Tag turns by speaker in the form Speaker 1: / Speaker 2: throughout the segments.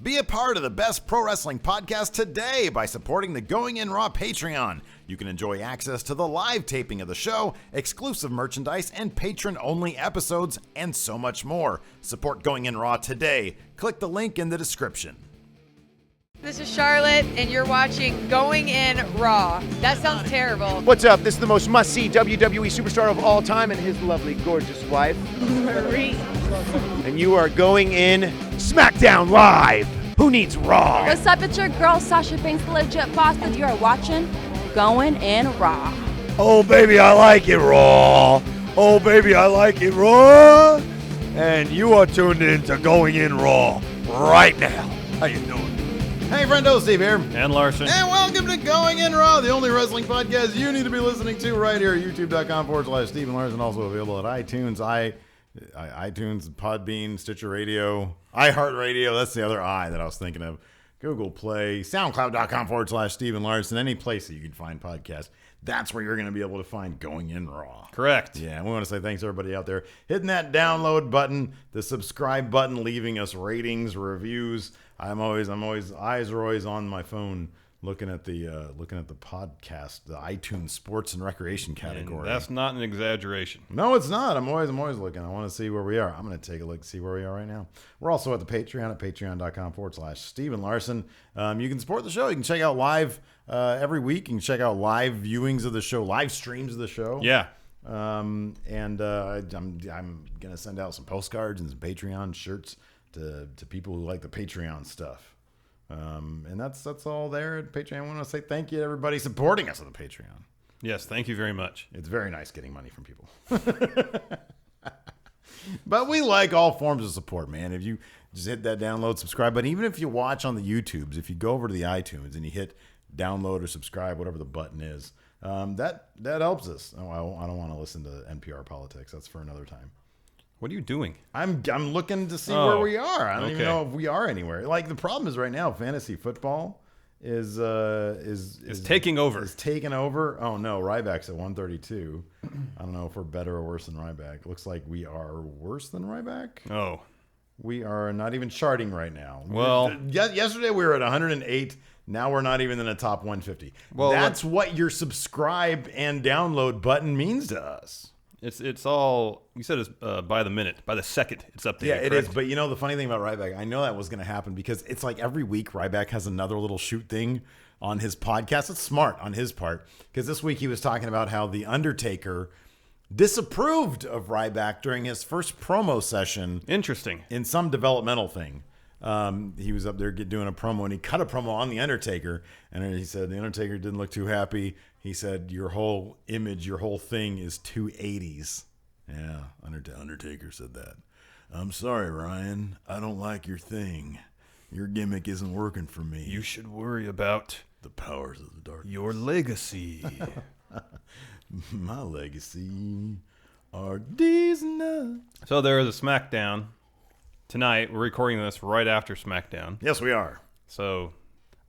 Speaker 1: Be a part of the best pro wrestling podcast today by supporting the Going In Raw Patreon. You can enjoy access to the live taping of the show, exclusive merchandise, and patron-only episodes, and so much more. Support Going In Raw today. Click the link in the description.
Speaker 2: This is Charlotte, and you're watching Going In Raw. That sounds terrible.
Speaker 3: What's up? This is the most must-see WWE superstar of all time and his lovely, gorgeous wife,
Speaker 2: Marie.
Speaker 3: and you are going in SmackDown Live. Who needs Raw?
Speaker 4: What's up? It's your girl, Sasha Banks, the legit boss, and you are watching Going In Raw.
Speaker 3: Oh, baby, I like it Raw. Oh, baby, I like it Raw. And you are tuned in to Going In Raw right now. How you doing?
Speaker 1: Hey, friendo, Steve here.
Speaker 5: And Larson.
Speaker 1: And welcome to Going In Raw, the only wrestling podcast you need to be listening to right here at youtube.com/Steve and Larson, also available at iTunes, iTunes, Podbean, Stitcher Radio, iHeartRadio. That's the other I that I was thinking of. Google Play, SoundCloud.com/Steve and Larson, any place that you can find podcasts. That's where you're going to be able to find Going In Raw.
Speaker 5: Correct.
Speaker 1: Yeah, we want to say thanks to everybody out there hitting that download button, the subscribe button, leaving us ratings, reviews. I'm always eyes are always on my phone looking at the podcast, the iTunes sports and recreation category.
Speaker 5: And that's not an exaggeration.
Speaker 1: No, it's not. I'm always looking. I want to see where we are. I'm going to take a look, see where we are right now. We're also at the Patreon at patreon.com/Steve and Larson. You can support the show. You can check out live every week. You can check out live viewings of the show, live streams of the show.
Speaker 5: Yeah.
Speaker 1: I'm gonna send out some postcards and some Patreon shirts to people who like the Patreon stuff. And that's all there at Patreon. I want to say thank you to everybody supporting us on the Patreon.
Speaker 5: Yes, thank you very much.
Speaker 1: It's very nice getting money from people. But we like all forms of support, man. If you just hit that download, subscribe button, even if you watch on the YouTubes, if you go over to the iTunes and you hit download or subscribe, whatever the button is, that helps us. Oh, I don't want to listen to NPR politics. That's for another time.
Speaker 5: What are you doing?
Speaker 1: I'm looking to see where we are. I don't even
Speaker 5: okay.
Speaker 1: know if we are anywhere. Like, the problem is right now, fantasy football is
Speaker 5: taking over.
Speaker 1: Is taking over. Oh no, Ryback's at 132. I don't know if we're better or worse than Ryback. Looks like we are worse than Ryback.
Speaker 5: Oh.
Speaker 1: We are not even charting right now.
Speaker 5: Well,
Speaker 1: yesterday we were at 108. Now we're not even in the top 150. Well, that's what your subscribe and download button means to us.
Speaker 5: It's all, you said it's by the minute, by the second it's updated.
Speaker 1: Yeah, it
Speaker 5: correct?
Speaker 1: is. But you know, the funny thing about Ryback, I know that was going to happen because it's like every week Ryback has another little shoot thing on his podcast. It's smart on his part because this week he was talking about how the Undertaker disapproved of Ryback during his first promo session.
Speaker 5: Interesting.
Speaker 1: In some developmental thing. He was up there doing a promo and he cut a promo on the Undertaker and he said the Undertaker didn't look too happy. He said your whole image, your whole thing is too 80s. Yeah, Undertaker said that. I'm sorry, Ryan. I don't like your thing. Your gimmick isn't working for me.
Speaker 5: You should worry about
Speaker 1: the powers of the darkness.
Speaker 5: Your legacy.
Speaker 1: My legacy are these nuts.
Speaker 5: So there is a SmackDown tonight. We're recording this right after SmackDown.
Speaker 1: Yes, we are.
Speaker 5: So,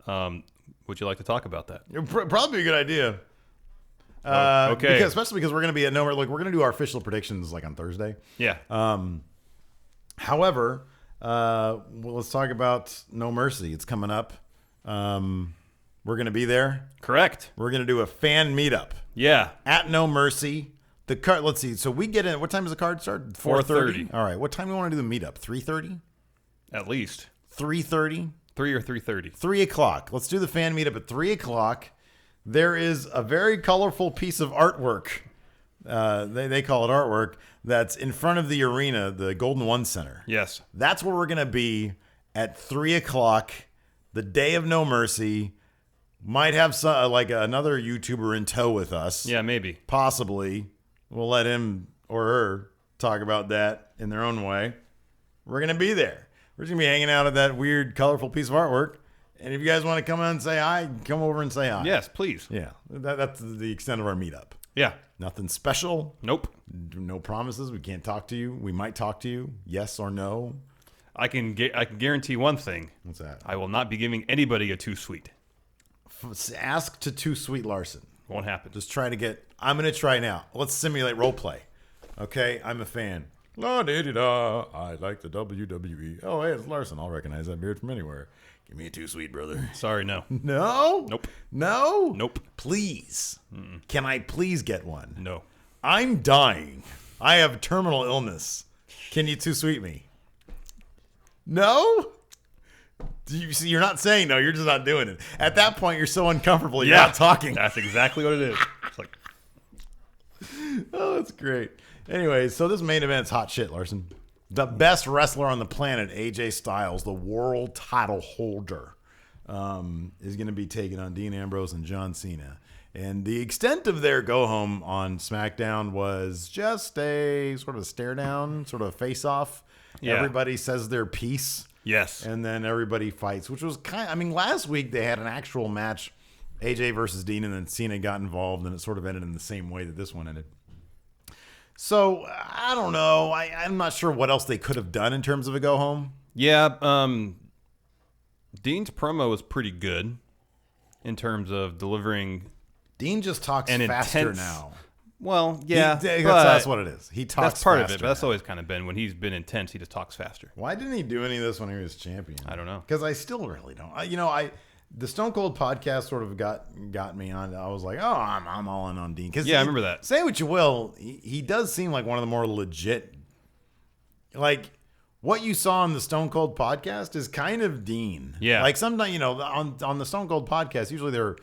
Speaker 5: would you like to talk about that?
Speaker 1: Probably a good idea.
Speaker 5: Okay.
Speaker 1: Especially because we're going to be at nowhere. Like, we're going to do our official predictions like on Thursday.
Speaker 5: Yeah.
Speaker 1: However, let's talk about No Mercy. It's coming up. We're going to be there.
Speaker 5: Correct.
Speaker 1: We're going to do a fan meetup.
Speaker 5: Yeah.
Speaker 1: At No Mercy. The card. Let's see. So we get in. What time does the card start?
Speaker 5: 4:30.
Speaker 1: All right. What time do we want to do the meetup? 3:30.
Speaker 5: At least
Speaker 1: 3:30.
Speaker 5: 3 or 3:30.
Speaker 1: 3 o'clock. Let's do the fan meetup at 3 o'clock. There is a very colorful piece of artwork. They call it artwork. That's in front of the arena, the Golden One Center.
Speaker 5: Yes.
Speaker 1: That's where we're going to be at 3 o'clock, the day of No Mercy. Might have like another YouTuber in tow with us.
Speaker 5: Yeah, maybe.
Speaker 1: Possibly. We'll let him or her talk about that in their own way. We're going to be there. We're just going to be hanging out at that weird, colorful piece of artwork. And if you guys want to come on and say hi, come over and say hi.
Speaker 5: Yes, please.
Speaker 1: Yeah, that's the extent of our meetup.
Speaker 5: Yeah.
Speaker 1: Nothing special.
Speaker 5: Nope.
Speaker 1: No promises. We can't talk to you. We might talk to you. Yes or no.
Speaker 5: I can guarantee one thing.
Speaker 1: What's that?
Speaker 5: I will not be giving anybody a too sweet.
Speaker 1: Ask to Too Sweet Larson.
Speaker 5: Won't happen.
Speaker 1: Just try to get. I'm going to try now. Let's simulate role play. Okay, I'm a fan. La da da da. I like the WWE. Oh, hey, it's Larson. I'll recognize that beard from anywhere. Give me a too sweet, brother.
Speaker 5: Sorry, no.
Speaker 1: No?
Speaker 5: Nope.
Speaker 1: No?
Speaker 5: Nope.
Speaker 1: Please. Can I please get one?
Speaker 5: No.
Speaker 1: I'm dying. I have terminal illness. Can you too sweet me? No? Do you see? You're not saying no. You're just not doing it. At that point, you're so uncomfortable. You're not talking.
Speaker 5: That's exactly what it is. It's like,
Speaker 1: oh, that's great. Anyway, so this main event's hot shit, Larson. The best wrestler on the planet, AJ Styles, the world title holder, is going to be taking on Dean Ambrose and John Cena. And the extent of their go-home on SmackDown was just a sort of stare down, sort of face-off.
Speaker 5: Yeah.
Speaker 1: Everybody says their piece.
Speaker 5: yes.
Speaker 1: And then everybody fights, which was kind of, I mean, last week they had an actual match, AJ versus Dean, and then Cena got involved, and it sort of ended in the same way that this one ended. So, I don't know. I'm not sure what else they could have done in terms of a go-home.
Speaker 5: Yeah. Dean's promo was pretty good in terms of delivering.
Speaker 1: Dean just talks
Speaker 5: An
Speaker 1: faster
Speaker 5: intense-
Speaker 1: now.
Speaker 5: Well, yeah.
Speaker 1: That's what it is. He talks
Speaker 5: That's part
Speaker 1: faster
Speaker 5: of it, but that's
Speaker 1: now.
Speaker 5: always kind of been when he's been intense, he just talks faster.
Speaker 1: Why didn't he do any of this when he was champion?
Speaker 5: I don't know.
Speaker 1: Because I still really don't. The Stone Cold podcast sort of got me on. I was like, oh, I'm all in on Dean.
Speaker 5: Yeah, I remember that.
Speaker 1: Say what you will, he does seem like one of the more legit. Like what you saw on the Stone Cold podcast is kind of Dean.
Speaker 5: Yeah.
Speaker 1: Like sometimes on the Stone Cold podcast, usually they're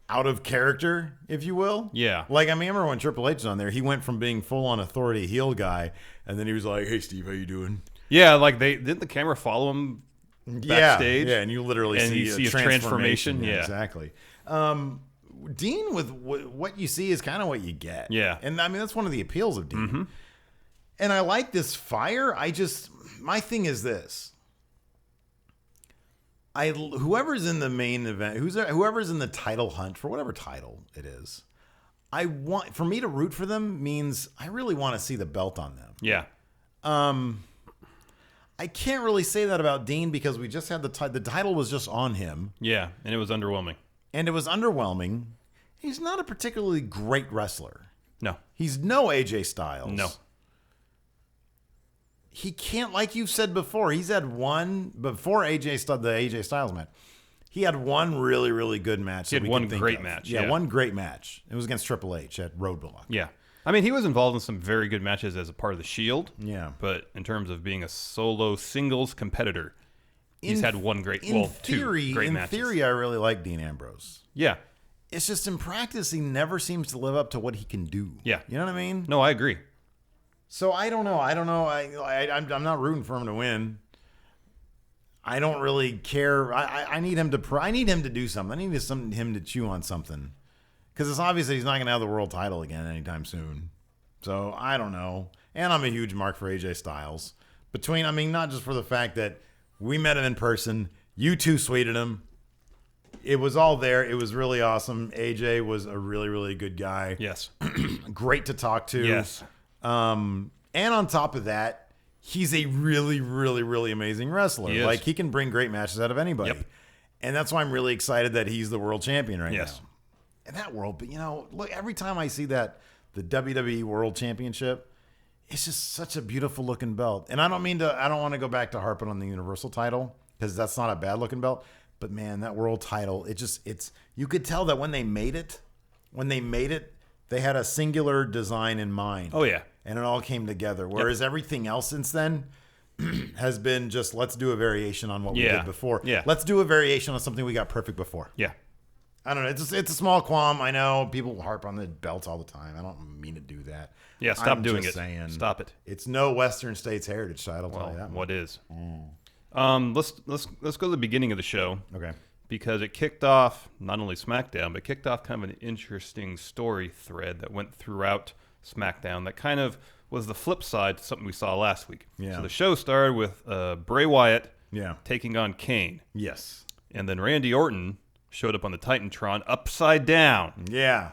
Speaker 1: out of character, if you will.
Speaker 5: Yeah.
Speaker 1: Like I remember when Triple H was on there, he went from being full on authority heel guy, and then he was like, "Hey Steve, how you doing?"
Speaker 5: Yeah, like didn't the camera follow him backstage?
Speaker 1: Yeah, and you literally
Speaker 5: And
Speaker 1: see
Speaker 5: you
Speaker 1: a
Speaker 5: see his transformation, yeah.
Speaker 1: exactly. Dean, with what you see is kind of what you get.
Speaker 5: Yeah.
Speaker 1: And I mean, that's one of the appeals of Dean. And I like this fire. My thing is this. Whoever's in the main event, whoever's in the title hunt for whatever title it is, for me to root for them means I really want to see the belt on them.
Speaker 5: Yeah.
Speaker 1: I can't really say that about Dean because we just had the title was just on him.
Speaker 5: Yeah, and it was underwhelming.
Speaker 1: And it was underwhelming. He's not a particularly great wrestler.
Speaker 5: No.
Speaker 1: He's no AJ Styles.
Speaker 5: No.
Speaker 1: He can't, like you said before, he's had one, before the AJ Styles match, he had one really, really good match.
Speaker 5: He had one great match.
Speaker 1: Yeah, one great match. It was against Triple H at Roadblock.
Speaker 5: Yeah. I mean, he was involved in some very good matches as a part of the Shield.
Speaker 1: Yeah.
Speaker 5: But in terms of being a solo singles competitor, he's had two great matches.
Speaker 1: In theory, I really like Dean Ambrose.
Speaker 5: Yeah.
Speaker 1: It's just in practice, he never seems to live up to what he can do.
Speaker 5: Yeah.
Speaker 1: You know what I mean?
Speaker 5: No, I agree.
Speaker 1: So I don't know. I'm not rooting for him to win. I don't really care. I need him to. I need him to do something. I need him to chew on something, because it's obvious that he's not going to have the world title again anytime soon. So I don't know. And I'm a huge mark for AJ Styles. Not just for the fact that we met him in person. You two sweeted him. It was all there. It was really awesome. AJ was a really, really good guy.
Speaker 5: Yes.
Speaker 1: Great to talk to.
Speaker 5: Yes.
Speaker 1: And on top of that, he's a really, really, really amazing wrestler.
Speaker 5: He is.
Speaker 1: Like, he can bring great matches out of anybody.
Speaker 5: Yep.
Speaker 1: And that's why I'm really excited that he's the world champion right
Speaker 5: Yes.
Speaker 1: now. And that world, but look, every time I see the WWE World Championship, it's just such a beautiful looking belt. And I don't want to go back to harping on the Universal title, because that's not a bad looking belt. But man, that world title, you could tell that when they made it, they had a singular design in mind.
Speaker 5: Oh, yeah.
Speaker 1: And it all came together. Whereas everything else since then has been just, let's do a variation on what we did before.
Speaker 5: Yeah.
Speaker 1: Let's do a variation on something we got perfect before.
Speaker 5: Yeah.
Speaker 1: I don't know. It's a small qualm. I know people harp on the belts all the time. I don't mean to do that.
Speaker 5: Yeah, stop
Speaker 1: I'm
Speaker 5: doing
Speaker 1: just
Speaker 5: it.
Speaker 1: saying,
Speaker 5: Stop it.
Speaker 1: It's no Western States Heritage title. I'll tell you that much.
Speaker 5: What is? Let's go to the beginning of the show.
Speaker 1: Okay.
Speaker 5: Because it kicked off not only SmackDown, but kicked off kind of an interesting story thread that went throughout SmackDown that kind of was the flip side to something we saw last week.
Speaker 1: Yeah.
Speaker 5: So the show started with Bray Wyatt taking on Kane.
Speaker 1: Yes.
Speaker 5: And then Randy Orton showed up on the Titantron upside down.
Speaker 1: Yeah.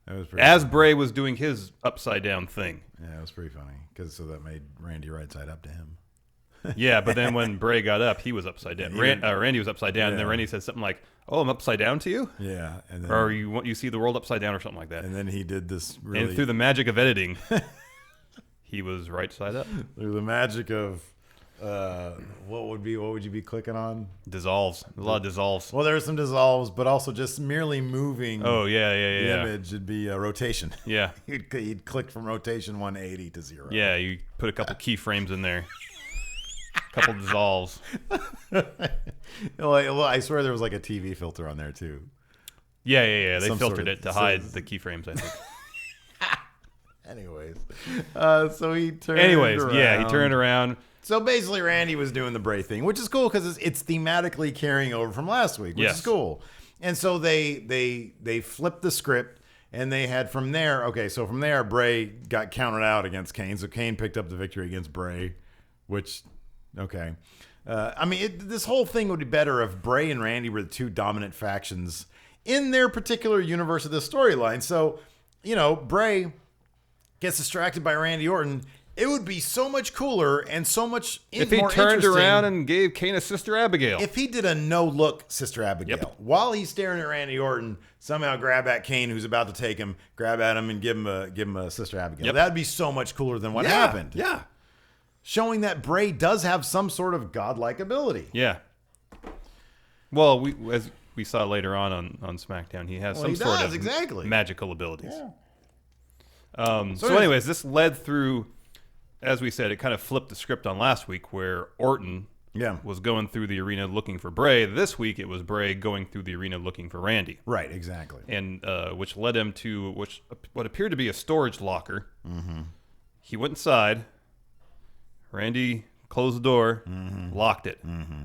Speaker 1: That was pretty
Speaker 5: As
Speaker 1: funny.
Speaker 5: Bray was doing his upside down thing.
Speaker 1: Yeah, it was pretty funny. So that made Randy right side up to him.
Speaker 5: Yeah, but then when Bray got up, he was upside down. Randy was upside down, and then Randy said something like, "Oh, I'm upside down to you,"
Speaker 1: Yeah, and then,
Speaker 5: or you see the world upside down, or something like that.
Speaker 1: and then he did this really.
Speaker 5: And through the magic of editing, He was right side up.
Speaker 1: Through the magic of what would you be clicking on?
Speaker 5: Dissolves. A lot of dissolves.
Speaker 1: Well, there are some dissolves, but also just merely moving.
Speaker 5: Oh yeah.
Speaker 1: The image would be rotation.
Speaker 5: Yeah.
Speaker 1: You'd click from rotation 180 to 0.
Speaker 5: Yeah, you put a couple keyframes in there. A couple dissolves.
Speaker 1: Well, I swear there was like a TV filter on there too.
Speaker 5: Yeah. They
Speaker 1: Some
Speaker 5: filtered
Speaker 1: sort of-
Speaker 5: it to hide the keyframes, I think.
Speaker 1: Anyways, so he turned.
Speaker 5: He turned around.
Speaker 1: So basically, Randy was doing the Bray thing, which is cool because it's thematically carrying over from last week, which is cool. And so they flipped the script, and they had from there. Okay, so from there, Bray got counted out against Kane, so Kane picked up the victory against Bray, which okay. I mean, this whole thing would be better if Bray and Randy were the two dominant factions in their particular universe of this storyline. So, Bray gets distracted by Randy Orton. It would be so much cooler and so much
Speaker 5: if he
Speaker 1: more
Speaker 5: turned
Speaker 1: interesting
Speaker 5: around and gave Kane a Sister Abigail.
Speaker 1: if he did a no-look Sister Abigail.
Speaker 5: Yep.
Speaker 1: While he's staring at Randy Orton, somehow grab at Kane, who's about to take him, grab at him, and give him a Sister Abigail.
Speaker 5: Yep.
Speaker 1: That'd be so much cooler than what happened.
Speaker 5: Yeah.
Speaker 1: Showing that Bray does have some sort of godlike ability.
Speaker 5: Yeah. Well, as we saw later on SmackDown, he has some sort of magical abilities.
Speaker 1: Yeah.
Speaker 5: So anyways, this led through, as we said, it kind of flipped the script on last week where Orton was going through the arena looking for Bray. This week it was Bray going through the arena looking for Randy.
Speaker 1: Right, exactly.
Speaker 5: And which led him to what appeared to be a storage locker.
Speaker 1: Mm-hmm.
Speaker 5: He went inside. Randy closed the door, locked it.
Speaker 1: Mm-hmm.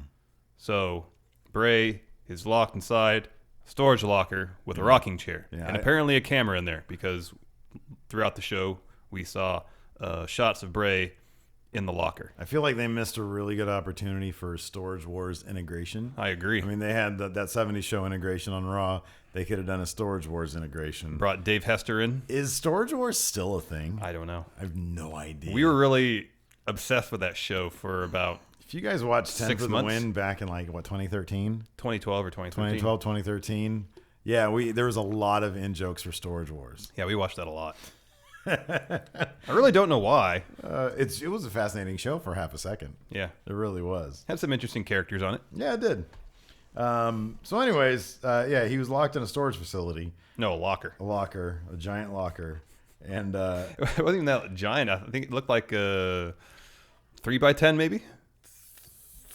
Speaker 5: So Bray is locked inside a storage locker with a rocking chair.
Speaker 1: Yeah,
Speaker 5: and apparently a camera in there because throughout the show we saw shots of Bray in the locker.
Speaker 1: I feel like they missed a really good opportunity for Storage Wars integration.
Speaker 5: I agree.
Speaker 1: I mean, they had that 70s show integration on Raw. They could have done a Storage Wars integration.
Speaker 5: Brought Dave Hester in.
Speaker 1: Is Storage Wars still a thing?
Speaker 5: I don't know.
Speaker 1: I have no idea.
Speaker 5: We were really obsessed with that show for about
Speaker 1: if you guys watched 10
Speaker 5: 6
Speaker 1: for the
Speaker 5: months?
Speaker 1: Win back in 2013?
Speaker 5: 2012 or 2013.
Speaker 1: 2012, 2013. Yeah, there was a lot of in-jokes for Storage Wars.
Speaker 5: Yeah, we watched that a lot. I really don't know why.
Speaker 1: It was a fascinating show for half a second.
Speaker 5: Yeah.
Speaker 1: It really was.
Speaker 5: Had some interesting characters on it.
Speaker 1: Yeah, it did. So anyways, he was locked in a storage facility.
Speaker 5: No, a locker.
Speaker 1: A giant locker. And
Speaker 5: it wasn't even that giant. I think it looked like a 3x10 maybe.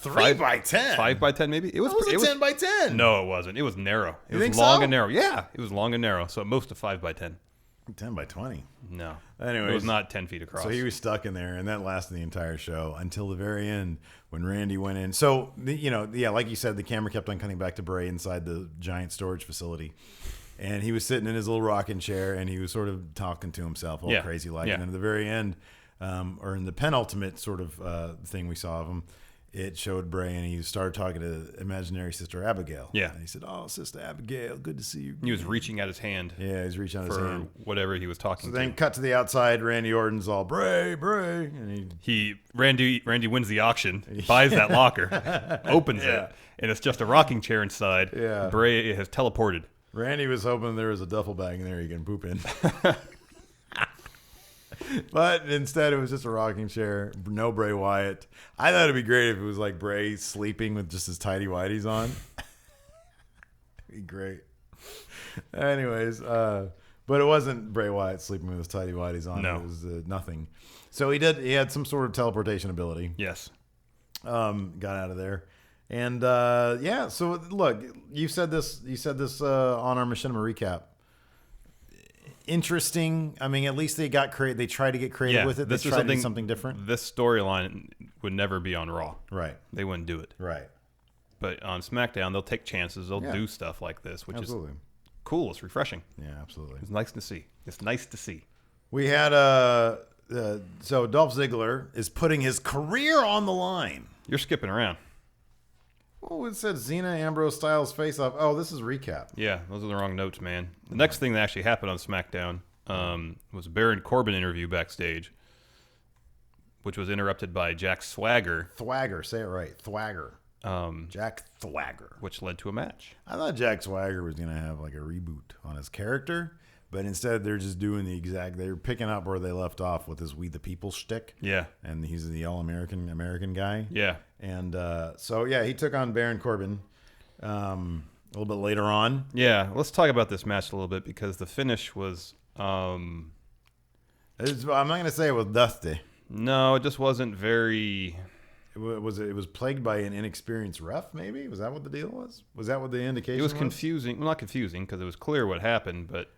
Speaker 1: 3x10?
Speaker 5: 5x10 maybe. It was
Speaker 1: 10 by 10.
Speaker 5: No, it wasn't. It was narrow. It was
Speaker 1: think
Speaker 5: long
Speaker 1: so?
Speaker 5: and narrow. Yeah, it was long and narrow. So at most a 5x10.
Speaker 1: 10 by 20.
Speaker 5: No.
Speaker 1: Anyways,
Speaker 5: it was not 10 feet across.
Speaker 1: So he was stuck in there, and that lasted the entire show until the very end when Randy went in. So, like you said, the camera kept on cutting back to Bray inside the giant storage facility. And he was sitting in his little rocking chair, and he was sort of talking to himself, all crazy like.
Speaker 5: Yeah.
Speaker 1: And at the very end, or in the penultimate sort of thing we saw of him, it showed Bray, and he started talking to imaginary Sister Abigail.
Speaker 5: Yeah.
Speaker 1: And he said, "Oh, Sister Abigail, good to see you."
Speaker 5: He was reaching out his hand.
Speaker 1: Yeah, he's reaching out his
Speaker 5: for
Speaker 1: hand.
Speaker 5: whatever he was talking
Speaker 1: So
Speaker 5: to.
Speaker 1: then cut to the outside, Randy Orton's all, Bray, and
Speaker 5: Randy wins the auction, buys that locker, opens it, and it's just a rocking chair inside.
Speaker 1: Yeah.
Speaker 5: Bray has teleported.
Speaker 1: Randy was hoping there was a duffel bag in there he can poop in. But instead, it was just a rocking chair. No Bray Wyatt. I thought it'd be great if it was like Bray sleeping with just his tighty whities on. It'd be great. Anyways, but it wasn't Bray Wyatt sleeping with his tighty whities on.
Speaker 5: No.
Speaker 1: It was nothing. So he had some sort of teleportation ability.
Speaker 5: Yes.
Speaker 1: Got out of there. And so look, you said this on our Machinima recap. Interesting. I mean, at least they tried to get creative with it. They tried to do something different.
Speaker 5: This storyline would never be on Raw.
Speaker 1: Right.
Speaker 5: They wouldn't do it.
Speaker 1: Right.
Speaker 5: But on SmackDown, they'll take chances. They'll do stuff like this, which is cool. It's refreshing.
Speaker 1: Yeah, absolutely.
Speaker 5: It's nice to see.
Speaker 1: We had so Dolph Ziggler is putting his career on the line.
Speaker 5: You're skipping around.
Speaker 1: Oh, it said Cena, Ambrose, Styles face off. Oh, this is recap.
Speaker 5: Yeah, those are the wrong notes, man. The next thing that actually happened on SmackDown was a Baron Corbin interview backstage, which was interrupted by Jack Swagger.
Speaker 1: Thwagger, say it right. Thwagger. Jack Thwagger.
Speaker 5: Which led to a match.
Speaker 1: I thought Jack Swagger was going to have like a reboot on his character, But instead, they're just doing they're picking up where they left off with his We the People shtick.
Speaker 5: Yeah.
Speaker 1: And he's the All-American guy.
Speaker 5: Yeah.
Speaker 1: And he took on Baron Corbin a little bit later on.
Speaker 5: Yeah, let's talk about this match a little bit because the finish was... I'm
Speaker 1: not going to say it was dusty.
Speaker 5: No, it just wasn't very...
Speaker 1: It was plagued by an inexperienced ref, maybe? Was that what the deal was? Was that what the indication was?
Speaker 5: It was confusing. Well, not confusing because it was clear what happened, but...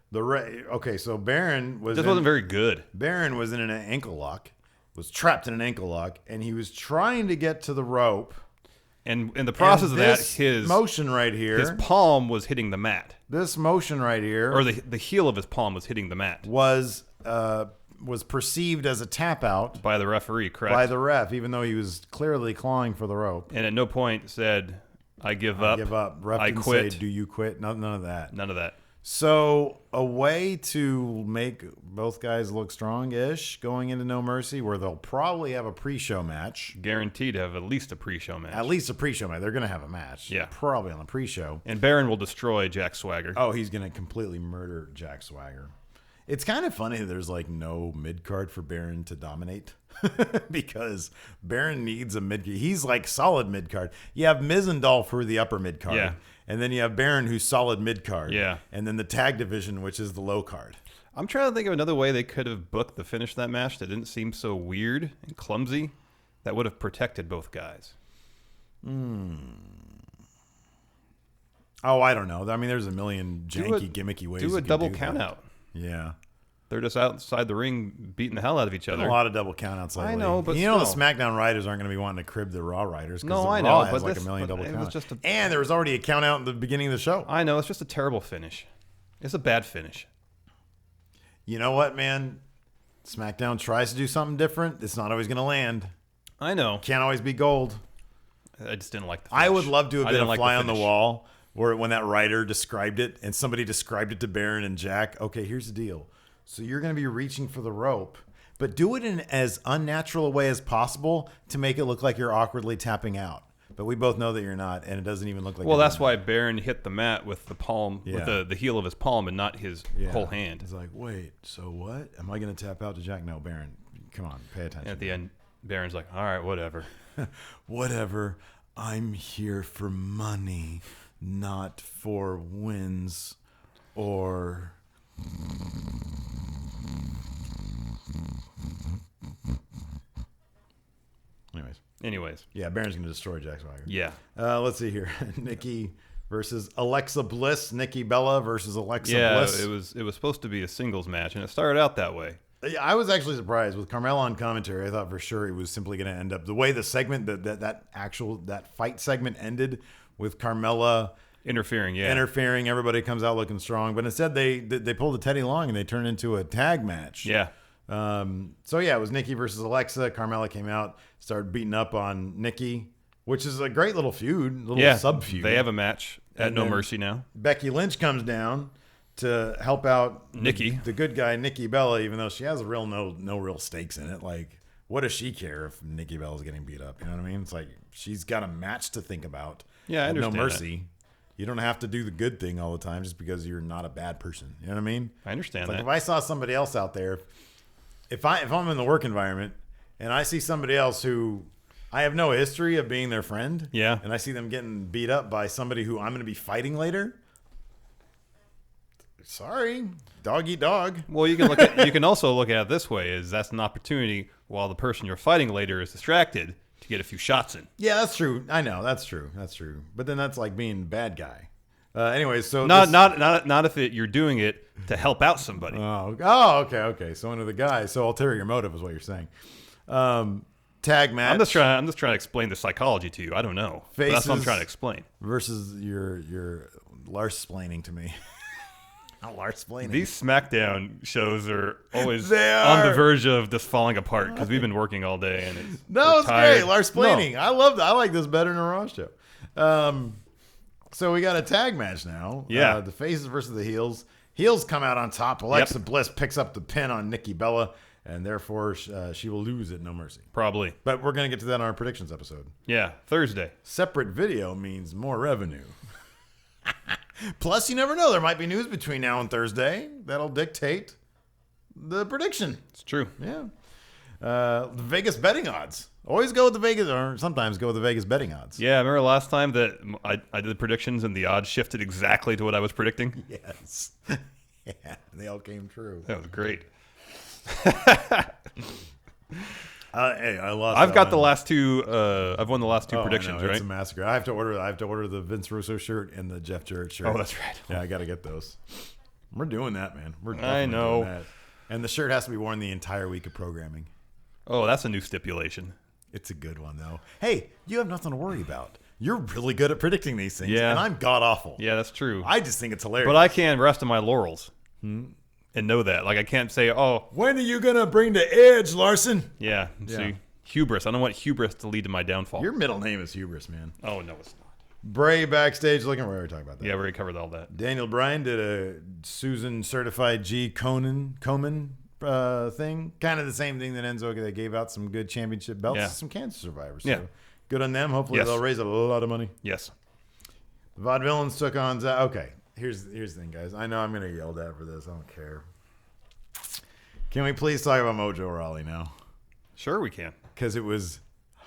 Speaker 1: So Baron was...
Speaker 5: It wasn't very good.
Speaker 1: Baron was in an ankle lock, was trapped in an ankle lock, and he was trying to get to the rope.
Speaker 5: And in the process of that, his
Speaker 1: motion right here...
Speaker 5: His palm was hitting the mat.
Speaker 1: This motion right here...
Speaker 5: Or the heel of his palm was hitting the mat.
Speaker 1: Was perceived as a tap out
Speaker 5: by the referee, correct?
Speaker 1: By the ref, even though he was clearly clawing for the rope.
Speaker 5: And at no point said, I give up.
Speaker 1: Ref
Speaker 5: I
Speaker 1: didn't
Speaker 5: quit.
Speaker 1: Say, do you quit? None of that.
Speaker 5: None of that.
Speaker 1: So a way to make both guys look strong-ish going into No Mercy, where they'll probably have a pre-show match.
Speaker 5: Guaranteed to have at least a pre-show match.
Speaker 1: At least a pre-show match. They're going to have a match.
Speaker 5: Yeah.
Speaker 1: Probably on the pre-show.
Speaker 5: And Baron will destroy Jack Swagger.
Speaker 1: Oh, he's going to completely murder Jack Swagger. It's kind of funny that there's like no mid-card for Baron to dominate because Baron needs a mid-card. He's like solid mid-card. You have Miz and Dolph who are the upper mid-card.
Speaker 5: Yeah.
Speaker 1: And then you have Baron who's solid mid-card.
Speaker 5: Yeah.
Speaker 1: And then the tag division, which is the low card.
Speaker 5: I'm trying to think of another way they could have booked the finish of that match that didn't seem so weird and clumsy that would have protected both guys.
Speaker 1: Oh, I don't know. I mean, there's a million janky, gimmicky ways.
Speaker 5: Do a double count out.
Speaker 1: Yeah.
Speaker 5: They're just outside the ring beating the hell out of each other.
Speaker 1: A lot of double countouts lately.
Speaker 5: I know, but
Speaker 1: the SmackDown writers aren't going to be wanting to crib the Raw writers.
Speaker 5: No, I
Speaker 1: Raw
Speaker 5: know,
Speaker 1: has
Speaker 5: but
Speaker 1: like a million double countouts.
Speaker 5: And
Speaker 1: there was already a count out in the beginning of the show.
Speaker 5: I know, it's just a terrible finish. It's a bad finish.
Speaker 1: You know what, man? SmackDown tries to do something different. It's not always going to land.
Speaker 5: I know.
Speaker 1: Can't always be gold.
Speaker 5: I just didn't like the finish.
Speaker 1: I would love to have been a fly on the
Speaker 5: finish.
Speaker 1: wall when that writer described it and somebody described it to Baron and Jack. Okay, here's the deal. So you're going to be reaching for the rope, but do it in as unnatural a way as possible to make it look like you're awkwardly tapping out. But we both know that you're not, and it doesn't even look like.
Speaker 5: Well, that's why Baron hit the mat with the palm, with the heel of his palm, and not his whole hand.
Speaker 1: He's like, wait, so what? Am I going to tap out to Jack? No, Baron, come on, pay attention.
Speaker 5: And at the end, Baron's like, all right, whatever.
Speaker 1: Whatever. I'm here for money, not for wins or...
Speaker 5: Anyways.
Speaker 1: Yeah, Baron's going to destroy Jack Swagger.
Speaker 5: Yeah.
Speaker 1: Let's see here. Nikki versus Alexa Bliss. Nikki Bella versus Alexa Bliss.
Speaker 5: Yeah, it was supposed to be a singles match, and it started out that way.
Speaker 1: Yeah, I was actually surprised with Carmella on commentary. I thought for sure it was simply going to end up the way the segment that fight segment ended with Carmella
Speaker 5: interfering.
Speaker 1: Everybody comes out looking strong, but instead they pulled a Teddy Long and they turned into a tag match.
Speaker 5: Yeah.
Speaker 1: It was Nikki versus Alexa. Carmella came out, started beating up on Nikki, which is a great little feud, sub feud.
Speaker 5: They have a match at No Mercy now.
Speaker 1: Becky Lynch comes down to help out
Speaker 5: Nikki,
Speaker 1: the good guy, Nikki Bella, even though she has a real no real stakes in it. Like, what does she care if Nikki Bella's getting beat up? You know what I mean? It's like she's got a match to think about.
Speaker 5: Yeah, I understand.
Speaker 1: No Mercy. That. You don't have to do the good thing all the time just because you're not a bad person. You know what I mean?
Speaker 5: I understand that.
Speaker 1: Like if I saw somebody else out there, if I'm in the work environment and I see somebody else who I have no history of being their friend, and I see them getting beat up by somebody who I'm going to be fighting later, sorry, dog eat dog.
Speaker 5: Well, you can also look at it this way: is that's an opportunity while the person you're fighting later is distracted to get a few shots in.
Speaker 1: Yeah, that's true. I know that's true. That's true. But then that's like being bad guy. Anyways, so
Speaker 5: not if you're doing it to help out somebody.
Speaker 1: Oh, okay. So under the guy, so ulterior motive is what you're saying. Tag match.
Speaker 5: I'm just trying to explain the psychology to you. I don't know. That's what I'm trying to explain.
Speaker 1: Versus your Larsplaining to me. Not Larsplaining.
Speaker 5: These SmackDown shows are always on the verge of just falling apart because we've been working all day and it's
Speaker 1: great. Larsplaining. No. I like this better than a Raw show. So we got a tag match now.
Speaker 5: Yeah.
Speaker 1: The faces versus the heels. Heels come out on top. Alexa Bliss picks up the pin on Nikki Bella, and therefore she will lose at No Mercy.
Speaker 5: Probably.
Speaker 1: But we're going to get to that on our predictions episode.
Speaker 5: Yeah, Thursday.
Speaker 1: Separate video means more revenue. Plus, you never know. There might be news between now and Thursday that'll dictate the prediction.
Speaker 5: It's true.
Speaker 1: Yeah. The Vegas betting odds. Always go with the Vegas, or sometimes go with the Vegas betting odds.
Speaker 5: Yeah, I remember last time that I did the predictions and the odds shifted exactly to what I was predicting.
Speaker 1: Yes. Yeah, they all came true.
Speaker 5: That was great.
Speaker 1: Hey, I lost.
Speaker 5: I've got the last two. I've won the last two predictions,
Speaker 1: I know,
Speaker 5: right?
Speaker 1: It's a massacre. I have to order the Vince Russo shirt and the Jeff Jarrett shirt.
Speaker 5: Oh, that's right.
Speaker 1: Yeah, I got to get those. We're doing that, man. We're
Speaker 5: I
Speaker 1: definitely
Speaker 5: know.
Speaker 1: doing that. And the shirt has to be worn the entire week of programming.
Speaker 5: Oh, that's a new stipulation.
Speaker 1: It's a good one, though. Hey, you have nothing to worry about. You're really good at predicting these things,
Speaker 5: Yeah.
Speaker 1: and I'm god-awful.
Speaker 5: Yeah, that's true.
Speaker 1: I just think it's hilarious.
Speaker 5: But I can rest on my laurels and know that. Like, I can't say, oh,
Speaker 1: When are you going to bring the edge, Larson?
Speaker 5: yeah,
Speaker 1: Yeah.
Speaker 5: see, hubris. I don't want hubris to lead to my downfall.
Speaker 1: Your middle name is Hubris, man.
Speaker 5: Oh, no, it's not.
Speaker 1: Bray backstage looking. We already talked about that.
Speaker 5: Yeah, we already covered all that.
Speaker 1: Daniel Bryan did a Susan Certified G Komen thing. Kind of the same thing that Enzo, they gave out some good championship belts
Speaker 5: Yeah.
Speaker 1: to some cancer survivors.
Speaker 5: Yeah.
Speaker 1: So good on them. Hopefully
Speaker 5: Yes.
Speaker 1: they'll raise a lot of money.
Speaker 5: Yes.
Speaker 1: The Vaudevillains took on Okay, here's the thing, guys. I know I'm going to get yelled at for this. I don't care. Can we please talk about Mojo Rawley now?
Speaker 5: Sure, we can.
Speaker 1: Because it was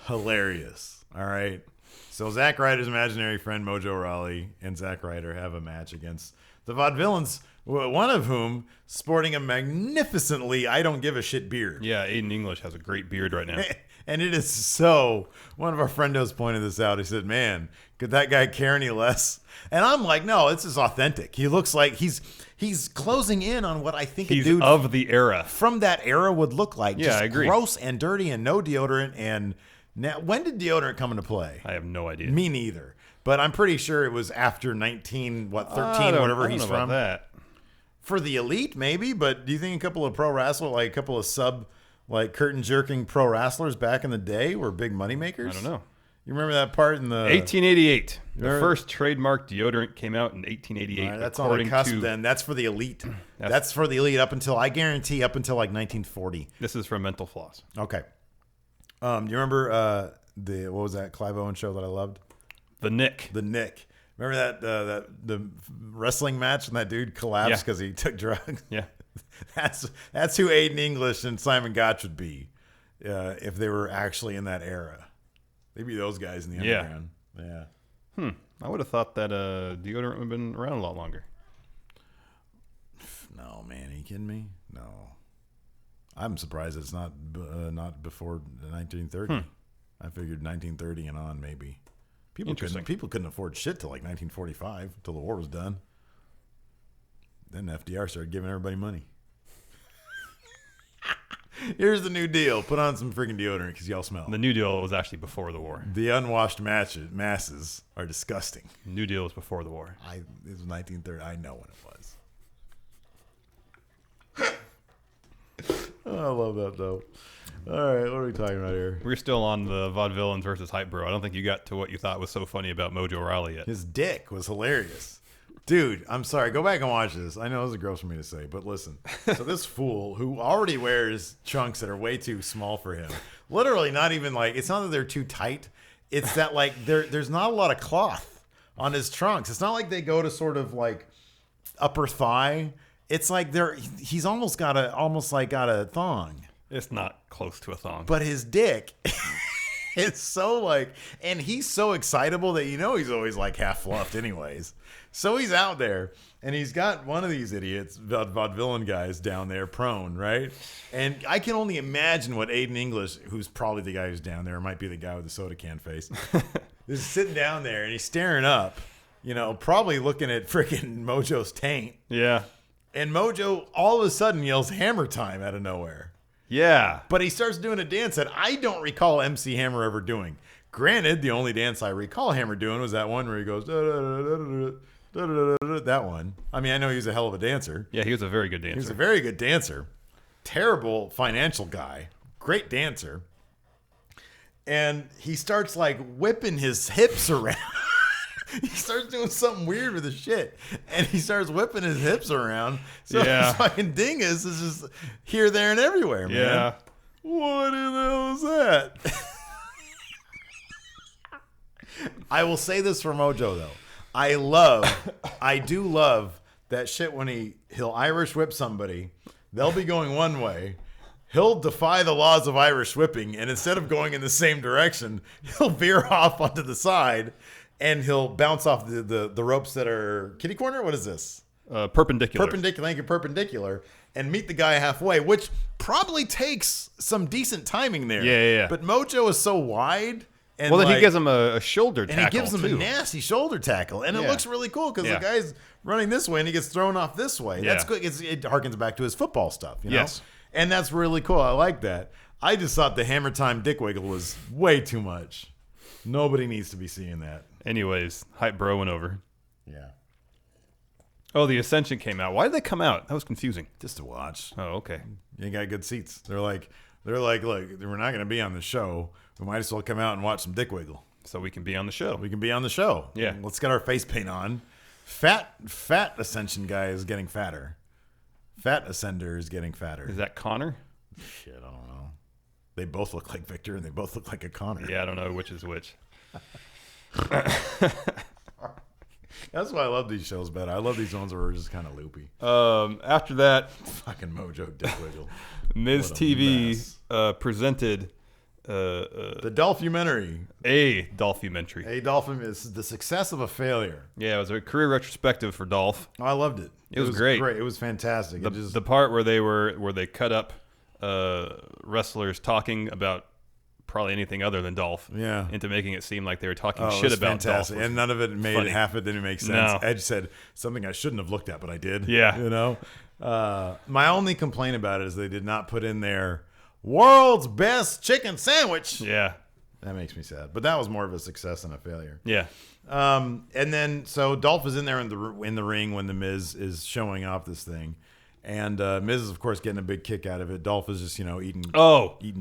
Speaker 1: hilarious. All right. So Zack Ryder's imaginary friend Mojo Rawley and Zack Ryder have a match against the Vaudevillains, one of whom sporting a magnificently I don't give a shit beard.
Speaker 5: Yeah, Aiden English has a great beard right now.
Speaker 1: And it is so. One of our friendos pointed this out. He said, "Man, could that guy care any less?" And I'm like, "No, this is authentic. He looks like he's closing in on what I think
Speaker 5: He's
Speaker 1: a dude
Speaker 5: of the era.
Speaker 1: from that era would look like.
Speaker 5: Yeah,
Speaker 1: Just
Speaker 5: I agree.
Speaker 1: gross and dirty and no deodorant. And now, when did deodorant come into play?
Speaker 5: I have no idea.
Speaker 1: Me neither. But I'm pretty sure it was after 13, whatever he's from.
Speaker 5: That.
Speaker 1: For the elite, maybe. But do you think a couple of pro wrestlers, like a couple of curtain jerking pro wrestlers back in the day were big money makers?
Speaker 5: I don't know.
Speaker 1: You remember that part in the
Speaker 5: 1888. The
Speaker 1: There-
Speaker 5: first trademark deodorant came out in 1888.
Speaker 1: All right, that's on
Speaker 5: according
Speaker 1: the cusp
Speaker 5: to,
Speaker 1: then. That's for the elite.
Speaker 5: That's-
Speaker 1: That's for the elite up until like 1940.
Speaker 5: This is from Mental Floss.
Speaker 1: Okay. You remember what was that Clive Owen show that I loved?
Speaker 5: The Nick.
Speaker 1: The Nick. Remember that the wrestling match and that dude collapsed
Speaker 5: Yeah.
Speaker 1: because he took drugs?
Speaker 5: Yeah.
Speaker 1: That's who Aiden English and Simon Gotch would be if they were actually in that era. They'd be those guys in the
Speaker 5: Yeah.
Speaker 1: underground. Yeah.
Speaker 5: I would have thought that deodorant would have been around a lot longer.
Speaker 1: No, man, are you kidding me? No. I'm surprised it's not before 1930. I figured 1930 and on maybe. People couldn't afford shit till like 1945 till the war was done. Then FDR started giving everybody money. Here's the new deal. Put on some freaking deodorant because y'all smell.
Speaker 5: The New Deal was actually before the war.
Speaker 1: The unwashed masses are disgusting.
Speaker 5: New Deal was before the war.
Speaker 1: It was 1930. I know when it was. Oh, I love that though. All right, what are we talking about here?
Speaker 5: We're still on the Vaudevillains versus Hype Bro. I don't think you got to what you thought was so funny about Mojo Rawley yet.
Speaker 1: His dick was hilarious. Dude, I'm sorry. Go back and watch this. I know this is gross for me to say, but listen. So this fool who already wears trunks that are way too small for him, literally not even like, it's not that they're too tight. It's that like there's not a lot of cloth on his trunks. It's not like they go to sort of like upper thigh. It's like he's almost got a thong.
Speaker 5: It's not close to a thong.
Speaker 1: But his dick is so like, and he's so excitable that he's always like half fluffed anyways. So he's out there and he's got one of these idiots, vaudevillain guys down there prone, right? And I can only imagine what Aiden English, who's probably the guy who's down there, might be the guy with the soda can face, is sitting down there and he's staring up, probably looking at freaking Mojo's taint.
Speaker 5: Yeah.
Speaker 1: And Mojo all of a sudden yells "Hammer time" out of nowhere.
Speaker 5: Yeah.
Speaker 1: But he starts doing a dance that I don't recall MC Hammer ever doing. Granted, the only dance I recall Hammer doing was that one where he goes, that one. I mean, I know he was a hell of a dancer.
Speaker 5: Yeah, he was a very good dancer.
Speaker 1: He was a very good dancer. Terrible financial guy. Great dancer. And he starts like whipping his hips around. He starts doing something weird with his shit. And he starts whipping his hips around. So
Speaker 5: Yeah.
Speaker 1: his fucking dingus is just here, there, and everywhere, man.
Speaker 5: Yeah.
Speaker 1: What in the hell is that? I will say this for Mojo, though. I do love that shit when he'll Irish whip somebody. They'll be going one way. He'll defy the laws of Irish whipping, and instead of going in the same direction, he'll veer off onto the side, and he'll bounce off the ropes that are kitty corner. What is this?
Speaker 5: Perpendicular.
Speaker 1: Perpendicular, and meet the guy halfway, which probably takes some decent timing there.
Speaker 5: Yeah.
Speaker 1: But Mojo is so wide. And
Speaker 5: well, then he gives him a shoulder tackle,
Speaker 1: and he gives him
Speaker 5: too.
Speaker 1: a nasty shoulder tackle, and it looks really cool because the guy's running this way and he gets thrown off this way. That's good. It harkens back to his football stuff, you know?
Speaker 5: Yes.
Speaker 1: And that's really cool. I like that. I just thought the Hammer Time Dick Wiggle was way too much. Nobody needs to be seeing that.
Speaker 5: Anyways, hype bro went over.
Speaker 1: Yeah.
Speaker 5: Oh, the Ascension came out. Why did they come out? That was confusing.
Speaker 1: Just to watch.
Speaker 5: Oh, okay.
Speaker 1: You got good seats. They're like, look, we're not going to be on the show. We might as well come out and watch some Dick Wiggle.
Speaker 5: So we can be on the show.
Speaker 1: We can be on the show.
Speaker 5: Yeah.
Speaker 1: Let's get our face paint on. Fat Ascension guy is getting fatter. Fat Ascender is getting fatter.
Speaker 5: Is that Connor?
Speaker 1: Shit, I don't know. They both look like Victor and they both look like a Connor.
Speaker 5: Yeah, I don't know which is which.
Speaker 1: That's why I love these shows better. I love these ones where we're just kind of loopy.
Speaker 5: After that,
Speaker 1: fucking Mojo Dick Wiggle.
Speaker 5: Miz TV presented
Speaker 1: the Dolphumentary.
Speaker 5: A Dolphumentary.
Speaker 1: A Dolphin is the success of a failure.
Speaker 5: Yeah, it was a career retrospective for Dolph.
Speaker 1: Oh, I loved it.
Speaker 5: It was great.
Speaker 1: It was fantastic.
Speaker 5: The part where they cut up wrestlers talking about probably anything other than Dolph.
Speaker 1: Yeah.
Speaker 5: Into making it seem like they were talking shit about
Speaker 1: fantastic.
Speaker 5: Dolph.
Speaker 1: And none of it made
Speaker 5: funny.
Speaker 1: half of it didn't make sense.
Speaker 5: No.
Speaker 1: Edge said something I shouldn't have looked at, but I did.
Speaker 5: Yeah.
Speaker 1: You know? My only complaint about it is they did not put in there world's best chicken sandwich.
Speaker 5: Yeah.
Speaker 1: That makes me sad. But that was more of a success than a failure.
Speaker 5: Yeah.
Speaker 1: And then so Dolph is in there in the ring when the Miz is showing off this thing. And Miz is, of course, getting a big kick out of it. Dolph is just, eating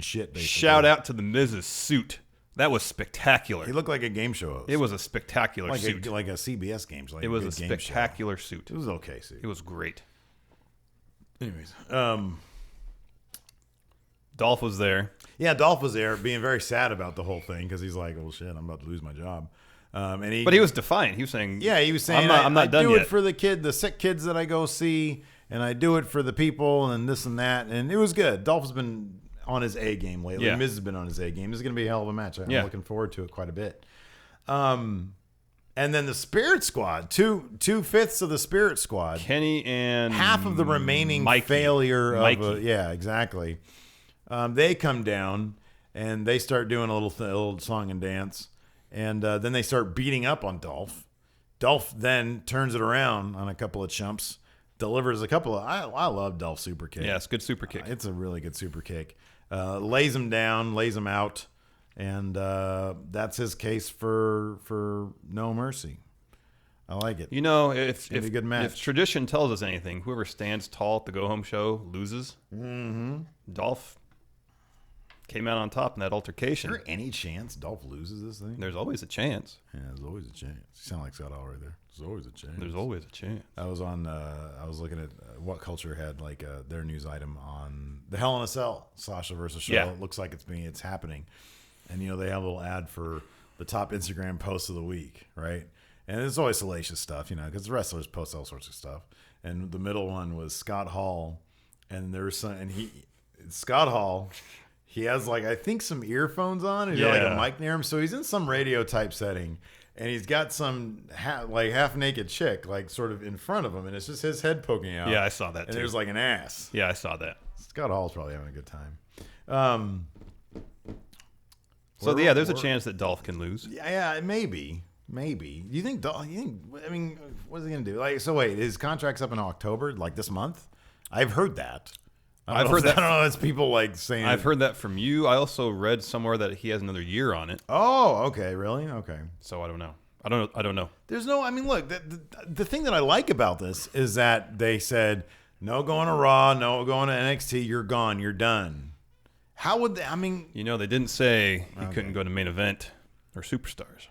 Speaker 1: shit, basically.
Speaker 5: Shout out to the Miz's suit. That was spectacular.
Speaker 1: He looked like a game show host.
Speaker 5: It was a spectacular suit.
Speaker 1: Like a CBS game show.
Speaker 5: It was a spectacular suit.
Speaker 1: It was okay suit.
Speaker 5: It was great.
Speaker 1: Anyways.
Speaker 5: Dolph was there.
Speaker 1: Yeah, Dolph was there being very sad about the whole thing because he's like, well, shit, I'm about to lose my job. But he was
Speaker 5: defiant. He was saying,
Speaker 1: I'm not done yet. I do it for the sick kids that I go see, and I do it for the people and this and that. And it was good. Dolph's been on his A game lately.
Speaker 5: Yeah.
Speaker 1: Miz has been on his A game. This is going to be a hell of a match. I'm looking forward to it quite a bit. And then the Spirit Squad, two fifths of the Spirit Squad,
Speaker 5: Kenny and
Speaker 1: half of the remaining
Speaker 5: Mikey.
Speaker 1: failure
Speaker 5: Mikey.
Speaker 1: of yeah, exactly. They come down and they start doing a little song and dance, and then they start beating up on Dolph. Dolph then turns it around on a couple of chumps, delivers a couple of. I love Dolph's super kick.
Speaker 5: Yeah, it's a good super kick.
Speaker 1: It's a really good super kick. Lays him down, lays him out, and that's his case for no mercy. I like it.
Speaker 5: If
Speaker 1: a good match.
Speaker 5: If tradition tells us anything, whoever stands tall at the go home show loses.
Speaker 1: Mm-hmm.
Speaker 5: Dolph came out on top in that altercation.
Speaker 1: Is there any chance Dolph loses this thing?
Speaker 5: There's always a chance.
Speaker 1: Yeah, there's always a chance. You sound like Scott Hall right there. There's always a chance.
Speaker 5: There's always a chance.
Speaker 1: I was on. I was looking at What Culture had their news item on the Hell in a Cell, Sasha versus Charlotte.
Speaker 5: Yeah.
Speaker 1: It looks like it's happening, and they have a little ad for the top Instagram posts of the week, right? And it's always salacious stuff, because the wrestlers post all sorts of stuff. And the middle one was Scott Hall, and there's Scott Hall. He has I think some earphones on, and he's got a mic near him, so he's in some radio type setting, and he's got some half naked chick sort of in front of him, and it's just his head poking out.
Speaker 5: Yeah, I saw that
Speaker 1: and
Speaker 5: too.
Speaker 1: there's an ass.
Speaker 5: Yeah, I saw that.
Speaker 1: Scott Hall's probably having a good time.
Speaker 5: So there's a chance that Dolph can lose.
Speaker 1: Yeah, maybe. You think Dolph? I mean, what is he gonna do? So wait, his contract's up in October, this month? I've heard that.
Speaker 5: I've heard that.
Speaker 1: I don't know. It's people saying.
Speaker 5: I've heard that from you. I also read somewhere that he has another year on it.
Speaker 1: Oh, okay, really? Okay.
Speaker 5: So I don't know. I don't know.
Speaker 1: There's no. I mean, look. The thing that I like about this is that they said no going to Raw, no going to NXT. You're gone. You're done. How would they? I mean,
Speaker 5: they didn't say he couldn't go to main event or Superstars.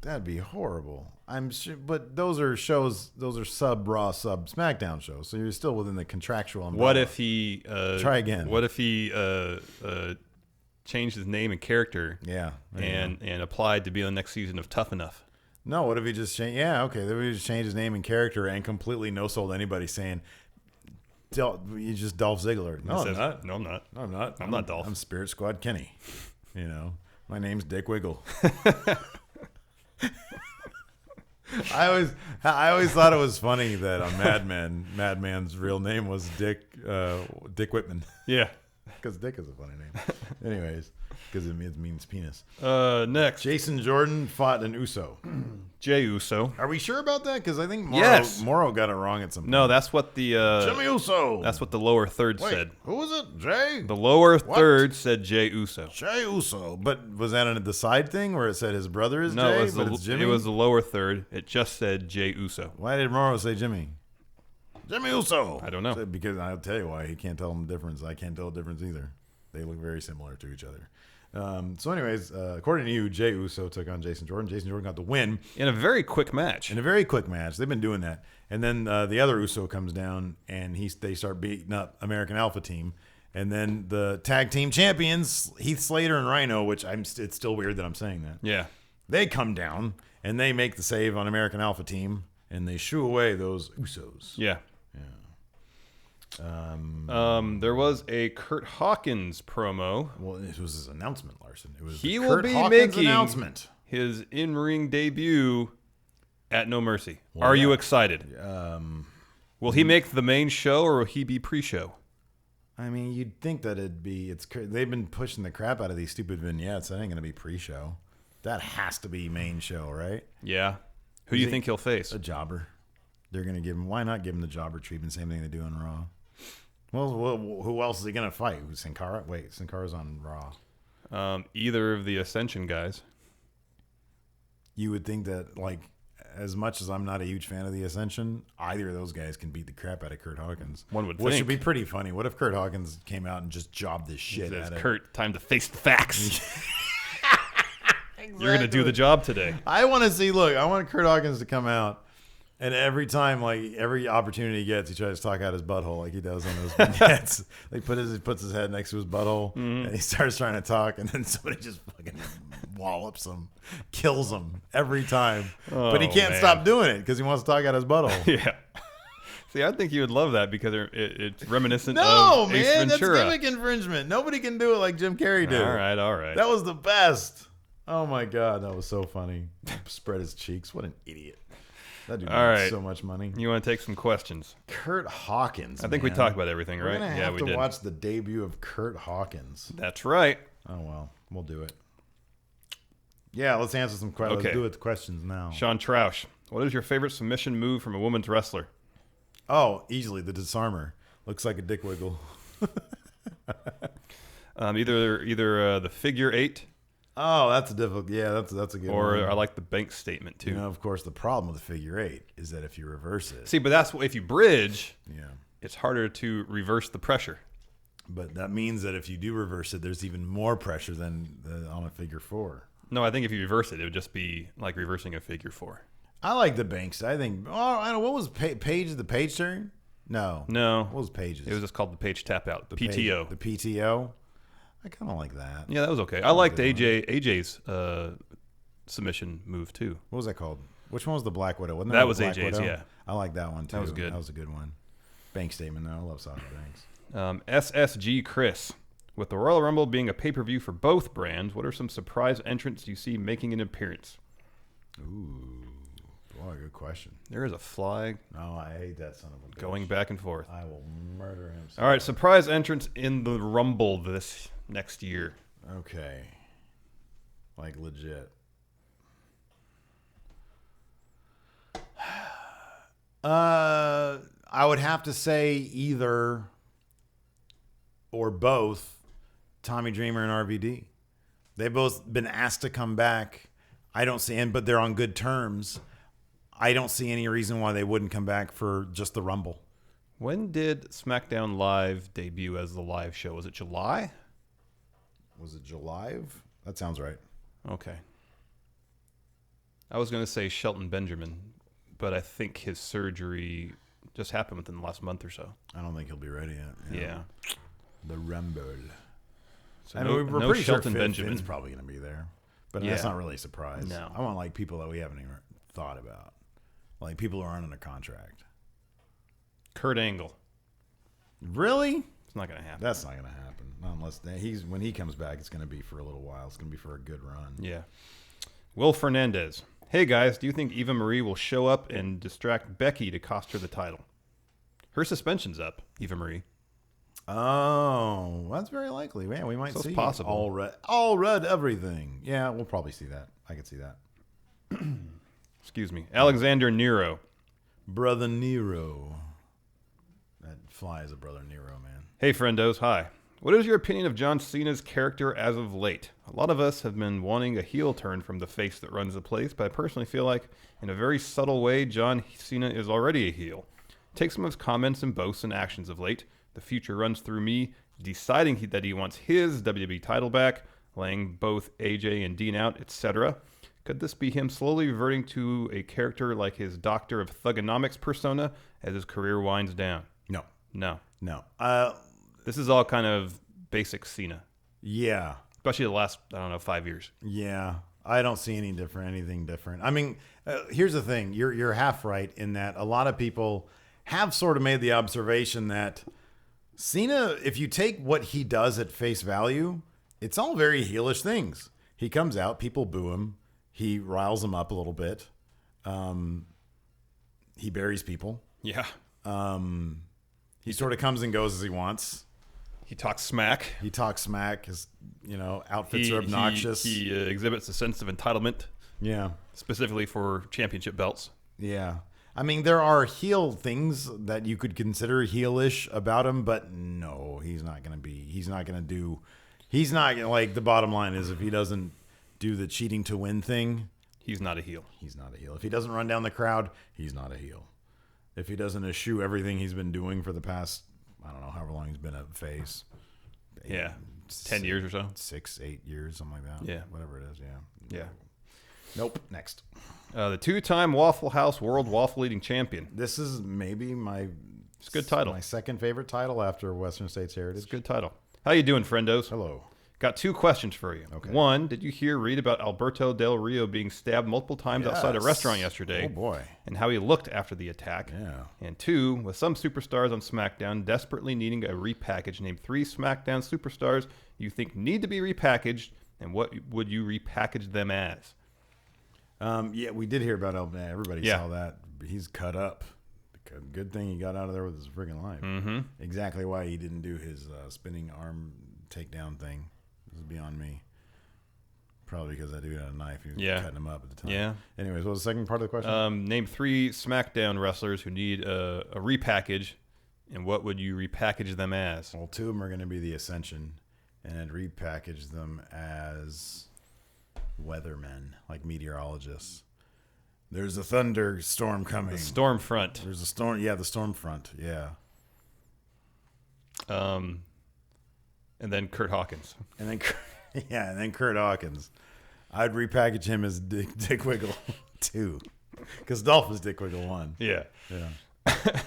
Speaker 1: That'd be horrible. I'm sure, but those are shows. Those are sub Raw, sub SmackDown shows. So you're still within the contractual umbrella.
Speaker 5: What if he
Speaker 1: try again?
Speaker 5: What if he changed his name and character?
Speaker 1: Yeah,
Speaker 5: and applied to be on the next season of Tough Enough?
Speaker 1: No, what if he just changed? Yeah, okay. Then we just changed his name and character and completely no-sold anybody saying, "You're just Dolph Ziggler." No, I'm not.
Speaker 5: No, I'm not.
Speaker 1: No, I'm not.
Speaker 5: I'm not Dolph.
Speaker 1: I'm Spirit Squad Kenny. You know, my name's Dick Wiggle. I always thought it was funny that on Madman's real name was Dick Whitman.
Speaker 5: Yeah.
Speaker 1: Because Dick is a funny name. Anyways, because it means penis.
Speaker 5: Next.
Speaker 1: Jason Jordan fought an Uso.
Speaker 5: Jey Uso.
Speaker 1: Are we sure about that? Because I think Morrow got it wrong at some point.
Speaker 5: No, that's what the
Speaker 1: Jimmy Uso.
Speaker 5: That's what the lower third said.
Speaker 1: Who was it? Jay?
Speaker 5: The lower third said Jey Uso.
Speaker 1: Jey Uso. But was that on the side thing where it said his brother is Jay?
Speaker 5: No,
Speaker 1: but it's Jimmy?
Speaker 5: it was the lower third. It just said Jey Uso.
Speaker 1: Why did Morrow say Jimmy? Jimmy Uso.
Speaker 5: I don't know.
Speaker 1: Because I'll tell you why. He can't tell them the difference. I can't tell the difference either. They look very similar to each other. So anyways, according to you, Jey Uso took on Jason Jordan. Jason Jordan got the win.
Speaker 5: In a very quick match.
Speaker 1: In a very quick match. They've been doing that. And then the other Uso comes down, and they start beating up American Alpha Team. And then the tag team champions, Heath Slater and Rhino, which it's still weird that I'm saying that.
Speaker 5: Yeah.
Speaker 1: They come down, and they make the save on American Alpha Team, and they shoo away those Usos.
Speaker 5: Yeah. There was a Kurt Hawkins promo.
Speaker 1: Well, it was his announcement, Larson. It was
Speaker 5: he
Speaker 1: the
Speaker 5: will
Speaker 1: Kurt
Speaker 5: be
Speaker 1: Hawkins
Speaker 5: making
Speaker 1: announcement.
Speaker 5: His in-ring debut at No Mercy. Are you excited? Will he make the main show or will he be pre-show?
Speaker 1: I mean, you'd think that they've been pushing the crap out of these stupid vignettes. That ain't going to be pre-show. That has to be main show, right?
Speaker 5: Yeah. Who do you think he'll face?
Speaker 1: A jobber. They're going to give him. Why not give him the jobber treatment? Same thing they do on Raw. Well, who else is he going to fight? Sin Cara? Wait, Sin Cara's on Raw.
Speaker 5: Either of the Ascension guys.
Speaker 1: You would think that, like, as much as I'm not a huge fan of the Ascension, either of those guys can beat the crap out of Kurt Hawkins.
Speaker 5: One would
Speaker 1: Which
Speaker 5: think.
Speaker 1: would be pretty funny. What if Kurt Hawkins came out and just jobbed this shit
Speaker 5: Says,
Speaker 1: out of
Speaker 5: Kurt, time to face the facts. You're going to do the job today.
Speaker 1: I want Kurt Hawkins to come out, and every time, like, every opportunity he gets, he tries to talk out his butthole like he does on those vignettes. He puts his head next to his butthole, and he starts trying to talk, and then somebody just fucking wallops him, kills him every time. But he can't stop doing it because he wants to talk out his butthole.
Speaker 5: Yeah. See, I think you would love that because it's reminiscent
Speaker 1: No,
Speaker 5: of
Speaker 1: man,
Speaker 5: Ace Ventura.
Speaker 1: that's gimmick infringement. Nobody can do it like Jim Carrey did.
Speaker 5: All right.
Speaker 1: That was the best. Oh, my God. That was so funny. Spread his cheeks. What an idiot. That dude made so much money.
Speaker 5: You want to take some questions?
Speaker 1: Kurt Hawkins.
Speaker 5: I think we talked about everything, right?
Speaker 1: We're gonna have to watch the debut of Kurt Hawkins.
Speaker 5: That's right.
Speaker 1: Oh, well. We'll do it. Yeah, let's answer some questions.
Speaker 5: Okay.
Speaker 1: Let's do it. The questions now.
Speaker 5: Sean Troush, what is your favorite submission move from a women's wrestler?
Speaker 1: Oh, easily the disarmer. Looks like a dick wiggle.
Speaker 5: Either the figure eight.
Speaker 1: Oh, that's a difficult. Yeah, that's a good one.
Speaker 5: Or I like the bank statement too.
Speaker 1: You know, of course, the problem with the figure eight is that if you reverse it.
Speaker 5: See, but that's if you bridge.
Speaker 1: Yeah.
Speaker 5: It's harder to reverse the pressure.
Speaker 1: But that means that if you do reverse it, there's even more pressure than on a figure four.
Speaker 5: No, I think if you reverse it, it would just be like reversing a figure four. I
Speaker 1: like the banks. I think. Oh, I don't know. What was Page? The Page turn? No.
Speaker 5: What
Speaker 1: was Page's?
Speaker 5: It was just called the Page tap out. The PTO.
Speaker 1: The PTO. I kind of like that.
Speaker 5: Yeah, that was okay. I liked AJ's submission move too.
Speaker 1: What was that called? Which one was the Black Widow? Wasn't
Speaker 5: that was
Speaker 1: Black
Speaker 5: AJ's?
Speaker 1: Widow?
Speaker 5: Yeah,
Speaker 1: I like that one too.
Speaker 5: That was good.
Speaker 1: That was a good one. Bank statement though. I love Sasha Banks.
Speaker 5: SSG Chris, with the Royal Rumble being a pay-per-view for both brands, what are some surprise entrants you see making an appearance?
Speaker 1: Ooh, boy, good question.
Speaker 5: There is a fly.
Speaker 1: Oh, I hate that son of a bitch.
Speaker 5: Going back and forth.
Speaker 1: I will murder him.
Speaker 5: All right, surprise entrants in the Rumble this next year.
Speaker 1: Okay. Like legit. I would have to say either or both Tommy Dreamer and RVD. They've both been asked to come back. I don't see, but they're on good terms. I don't see any reason why they wouldn't come back for just the Rumble.
Speaker 5: When did SmackDown Live debut as the live show? Was it July?
Speaker 1: Was it July? That sounds right.
Speaker 5: Okay. I was going to say Shelton Benjamin, but I think his surgery just happened within the last month or so.
Speaker 1: I don't think he'll be ready yet.
Speaker 5: Yeah.
Speaker 1: The Rumble.
Speaker 5: So we're pretty
Speaker 1: Shelton
Speaker 5: sure Benjamin
Speaker 1: Finn's probably going to be there, but that's not really a surprise.
Speaker 5: No.
Speaker 1: I want like people that we haven't even thought about. Like people who aren't under contract.
Speaker 5: Kurt Angle.
Speaker 1: Really?
Speaker 5: It's not going to happen.
Speaker 1: That's not going to happen. Not unless when he comes back, it's going to be for a little while. It's going to be for a good run.
Speaker 5: Yeah. Will Fernandez. Hey, guys, do you think Eva Marie will show up and distract Becky to cost her the title? Her suspension's up, Eva Marie.
Speaker 1: Oh, that's very likely. Yeah, we might see
Speaker 5: possible.
Speaker 1: all red everything. Yeah, we'll probably see that. I could see that.
Speaker 5: Excuse me. Alexander Nero.
Speaker 1: Brother Nero. That fly is a Brother Nero, man.
Speaker 5: Hey, friendos. Hi. What is your opinion of John Cena's character as of late? A lot of us have been wanting a heel turn from the face that runs the place, but I personally feel like, in a very subtle way, John Cena is already a heel. Take some of his comments and boasts and actions of late. The future runs through me deciding that he wants his WWE title back, laying both AJ and Dean out, etc. Could this be him slowly reverting to a character like his Doctor of Thugonomics persona as his career winds down? No. This is all kind of basic Cena.
Speaker 1: Yeah.
Speaker 5: Especially the last, 5 years.
Speaker 1: Yeah. I don't see anything different. I mean, here's the thing. You're half right in that a lot of people have sort of made the observation that Cena, if you take what he does at face value, it's all very heelish things. He comes out, people boo him. He riles them up a little bit. He buries people.
Speaker 5: Yeah.
Speaker 1: He sort of comes and goes as he wants.
Speaker 5: He talks smack.
Speaker 1: His, outfits are obnoxious.
Speaker 5: He exhibits a sense of entitlement.
Speaker 1: Yeah.
Speaker 5: Specifically for championship belts.
Speaker 1: Yeah. I mean, there are heel things that you could consider heelish about him, but no, he's not going to, like, the bottom line is if he doesn't do the cheating to win thing,
Speaker 5: he's not a heel.
Speaker 1: He's not a heel. If he doesn't run down the crowd, he's not a heel. If he doesn't eschew everything he's been doing for the past, I don't know, however long he's been a face.
Speaker 5: 10 years or so.
Speaker 1: 6, 8 years, something like that.
Speaker 5: Yeah.
Speaker 1: Whatever it is,
Speaker 5: Yeah.
Speaker 1: Nope. Next.
Speaker 5: The 2-time Waffle House World Waffle Eating Champion.
Speaker 1: This is maybe
Speaker 5: it's a good title.
Speaker 1: My second favorite title after Western States Heritage.
Speaker 5: It's a good title. How you doing, friendos?
Speaker 1: Hello.
Speaker 5: Got 2 questions for you.
Speaker 1: Okay.
Speaker 5: One, did you read about Alberto Del Rio being stabbed multiple times outside a restaurant yesterday?
Speaker 1: Oh, boy.
Speaker 5: And how he looked after the attack?
Speaker 1: Yeah.
Speaker 5: And 2, with some superstars on SmackDown desperately needing a repackage, name 3 SmackDown superstars you think need to be repackaged, and what would you repackage them as?
Speaker 1: Yeah, we did hear about Alberto. Everybody saw that. He's cut up. Good thing he got out of there with his friggin' life.
Speaker 5: Mm-hmm.
Speaker 1: Exactly why he didn't do his spinning arm takedown thing. This is beyond me. Probably because that dude had a knife. He was cutting him up at the time.
Speaker 5: Yeah.
Speaker 1: Anyways, what was the second part of the question?
Speaker 5: Name 3 SmackDown wrestlers who need a repackage, and what would you repackage them as?
Speaker 1: Well, 2 of them are going to be the Ascension, and I'd repackage them as weathermen, like meteorologists. There's a thunderstorm coming.
Speaker 5: The storm front.
Speaker 1: There's a storm. Yeah, the storm front. Yeah.
Speaker 5: And then Kurt Hawkins.
Speaker 1: And then Kurt Hawkins. I'd repackage him as Dick Wiggle 2, because Dolph is Dick Wiggle 1.
Speaker 5: Yeah.
Speaker 1: Yeah.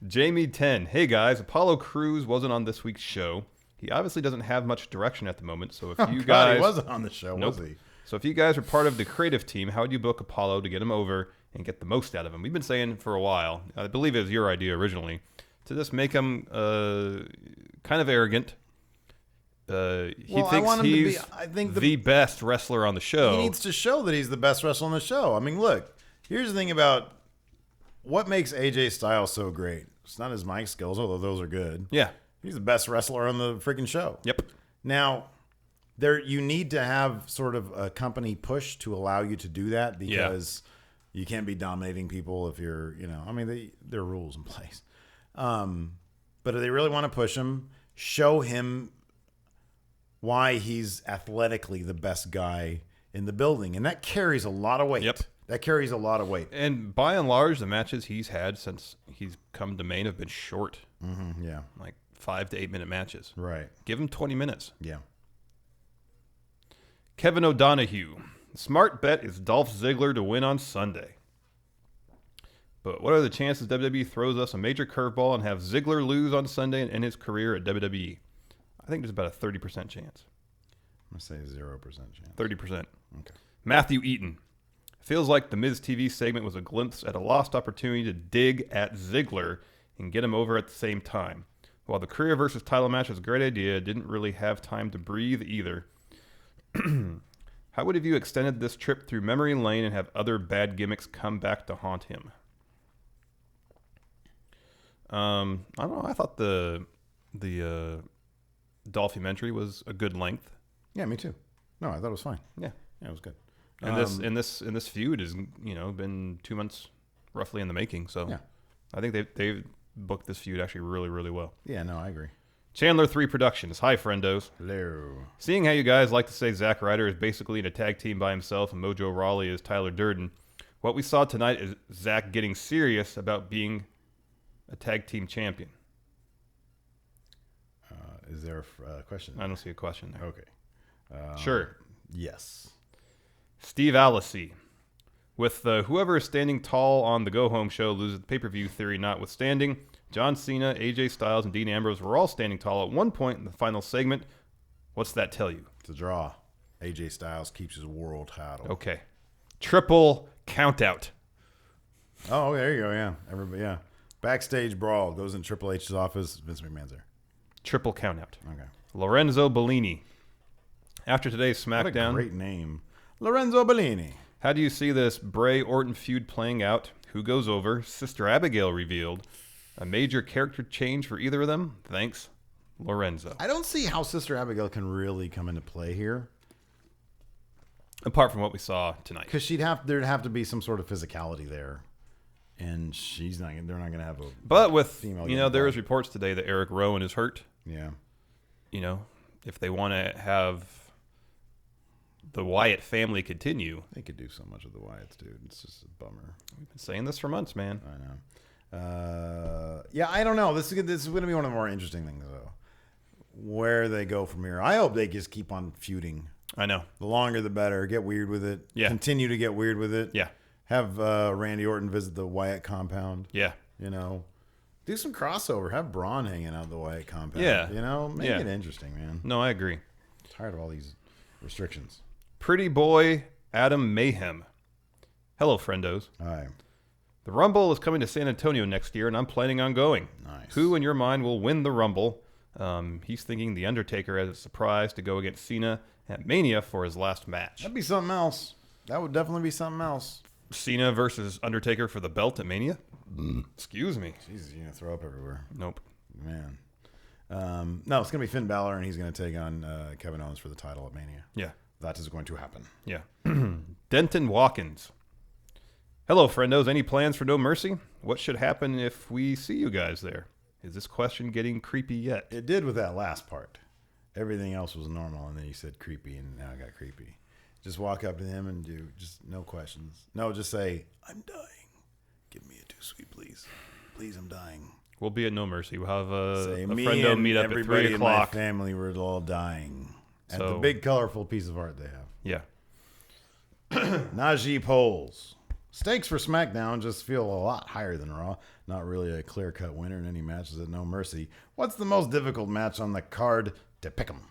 Speaker 5: Jamie 10. Hey guys, Apollo Crews wasn't on this week's show. He obviously doesn't have much direction at the moment. So if you guys
Speaker 1: he wasn't on the show,
Speaker 5: Nope.
Speaker 1: was he?
Speaker 5: So if you guys are part of the creative team, how would you book Apollo to get him over and get the most out of him? We've been saying for a while, I believe it was your idea originally, to just make him kind of arrogant. He thinks he's the best wrestler on the show.
Speaker 1: He needs to show that he's the best wrestler on the show. I mean, look, here's the thing about what makes AJ Styles so great. It's not his mic skills, although those are good.
Speaker 5: Yeah.
Speaker 1: He's the best wrestler on the freaking show.
Speaker 5: Yep.
Speaker 1: Now, you need to have sort of a company push to allow you to do that, because you can't be dominating people if you're, there are rules in place. But if they really want to push him, show him why he's athletically the best guy in the building. And that carries a lot of weight.
Speaker 5: Yep.
Speaker 1: That carries a lot of weight.
Speaker 5: And by and large, the matches he's had since he's come to Maine have been short.
Speaker 1: Mm-hmm, yeah.
Speaker 5: Like 5 to 8 minute matches.
Speaker 1: Right.
Speaker 5: Give him 20 minutes.
Speaker 1: Yeah.
Speaker 5: Kevin O'Donohue. Smart bet is Dolph Ziggler to win on Sunday. But what are the chances WWE throws us a major curveball and have Ziggler lose on Sunday and end his career at WWE? I think there's about a 30% chance.
Speaker 1: I'm going to say 0% chance.
Speaker 5: 30%.
Speaker 1: Okay.
Speaker 5: Matthew Eaton. Feels like the Miz TV segment was a glimpse at a lost opportunity to dig at Ziggler and get him over at the same time. While the career versus title match was a great idea, it didn't really have time to breathe either. How would have you extended this trip through memory lane and have other bad gimmicks come back to haunt him? I don't know. I thought the Dolphimentary was a good length.
Speaker 1: Yeah, me too. No, I thought it was fine.
Speaker 5: Yeah,
Speaker 1: it was good.
Speaker 5: And this feud has been 2 months roughly in the making. So
Speaker 1: yeah.
Speaker 5: I think they've booked this feud actually really, really well.
Speaker 1: Yeah, no, I agree.
Speaker 5: Chandler 3 Productions. Hi, friendos.
Speaker 1: Hello.
Speaker 5: Seeing how you guys like to say Zack Ryder is basically in a tag team by himself and Mojo Rawley is Tyler Durden, what we saw tonight is Zack getting serious about being a tag team champion.
Speaker 1: Is there a question?
Speaker 5: I don't see a question there.
Speaker 1: Okay.
Speaker 5: Sure.
Speaker 1: Yes.
Speaker 5: Steve Alessi. With whoever is standing tall on the Go Home show loses the pay-per-view theory notwithstanding, John Cena, AJ Styles, and Dean Ambrose were all standing tall at one point in the final segment. What's that tell you?
Speaker 1: It's a draw. AJ Styles keeps his world title.
Speaker 5: Okay. Triple countout.
Speaker 1: Oh, there you go. Yeah. Everybody, yeah. Backstage brawl goes in Triple H's office. Vince McMahon's there.
Speaker 5: Triple countout.
Speaker 1: Okay.
Speaker 5: Lorenzo Bellini. After today's SmackDown.
Speaker 1: What a great name. Lorenzo Bellini.
Speaker 5: How do you see this Bray Orton feud playing out? Who goes over? Sister Abigail revealed. A major character change for either of them? Thanks, Lorenzo.
Speaker 1: I don't see how Sister Abigail can really come into play here.
Speaker 5: Apart from what we saw tonight.
Speaker 1: Because there'd have to be some sort of physicality there. And they're not going to have a
Speaker 5: But with,
Speaker 1: female
Speaker 5: there was reports today that Eric Rowan is hurt.
Speaker 1: Yeah.
Speaker 5: If they want to have the Wyatt family continue.
Speaker 1: They could do so much with the Wyatts, dude. It's just a bummer.
Speaker 5: We've been saying this for months, man.
Speaker 1: I know. Yeah, I don't know. This is going to be one of the more interesting things, though. Where they go from here. I hope they just keep on feuding.
Speaker 5: I know.
Speaker 1: The longer, the better. Get weird with it.
Speaker 5: Yeah.
Speaker 1: Continue to get weird with it.
Speaker 5: Yeah.
Speaker 1: Have Randy Orton visit the Wyatt compound.
Speaker 5: Yeah.
Speaker 1: Do some crossover. Have Braun hanging out the Wyatt compound.
Speaker 5: Yeah.
Speaker 1: Make it interesting, man.
Speaker 5: No, I agree.
Speaker 1: I'm tired of all these restrictions.
Speaker 5: Pretty boy Adam Mayhem. Hello, friendos.
Speaker 1: Hi.
Speaker 5: The Rumble is coming to San Antonio next year, and I'm planning on going.
Speaker 1: Nice.
Speaker 5: Who, in your mind, will win the Rumble? He's thinking The Undertaker as a surprise to go against Cena at Mania for his last match.
Speaker 1: That'd be something else. That would definitely be something else.
Speaker 5: Cena versus Undertaker for the belt at Mania? Excuse me.
Speaker 1: Jesus, you're going to throw up everywhere.
Speaker 5: Nope.
Speaker 1: Man. No, it's going to be Finn Balor, and he's going to take on Kevin Owens for the title at Mania.
Speaker 5: Yeah.
Speaker 1: That is going to happen.
Speaker 5: Yeah. Denton Watkins. Hello, friendos. Any plans for No Mercy? What should happen if we see you guys there? Is this question getting creepy yet?
Speaker 1: It did with that last part. Everything else was normal, and then you said creepy, and now it got creepy. Just walk up to him and do just no questions. No, just say, I'm dying. Give me a 2 sweet, please. Please, I'm dying.
Speaker 5: We'll be at No Mercy. We'll have a
Speaker 1: me
Speaker 5: friendo
Speaker 1: and
Speaker 5: meet up at 3
Speaker 1: everybody in
Speaker 5: o'clock.
Speaker 1: my family were all dying. At the
Speaker 5: So-
Speaker 1: big, colorful piece of art they have.
Speaker 5: Yeah.
Speaker 1: Najee polls. Stakes for SmackDown just feel a lot higher than Raw. Not really a clear-cut winner in any matches at No Mercy. What's the most difficult match on the card to pick 'em?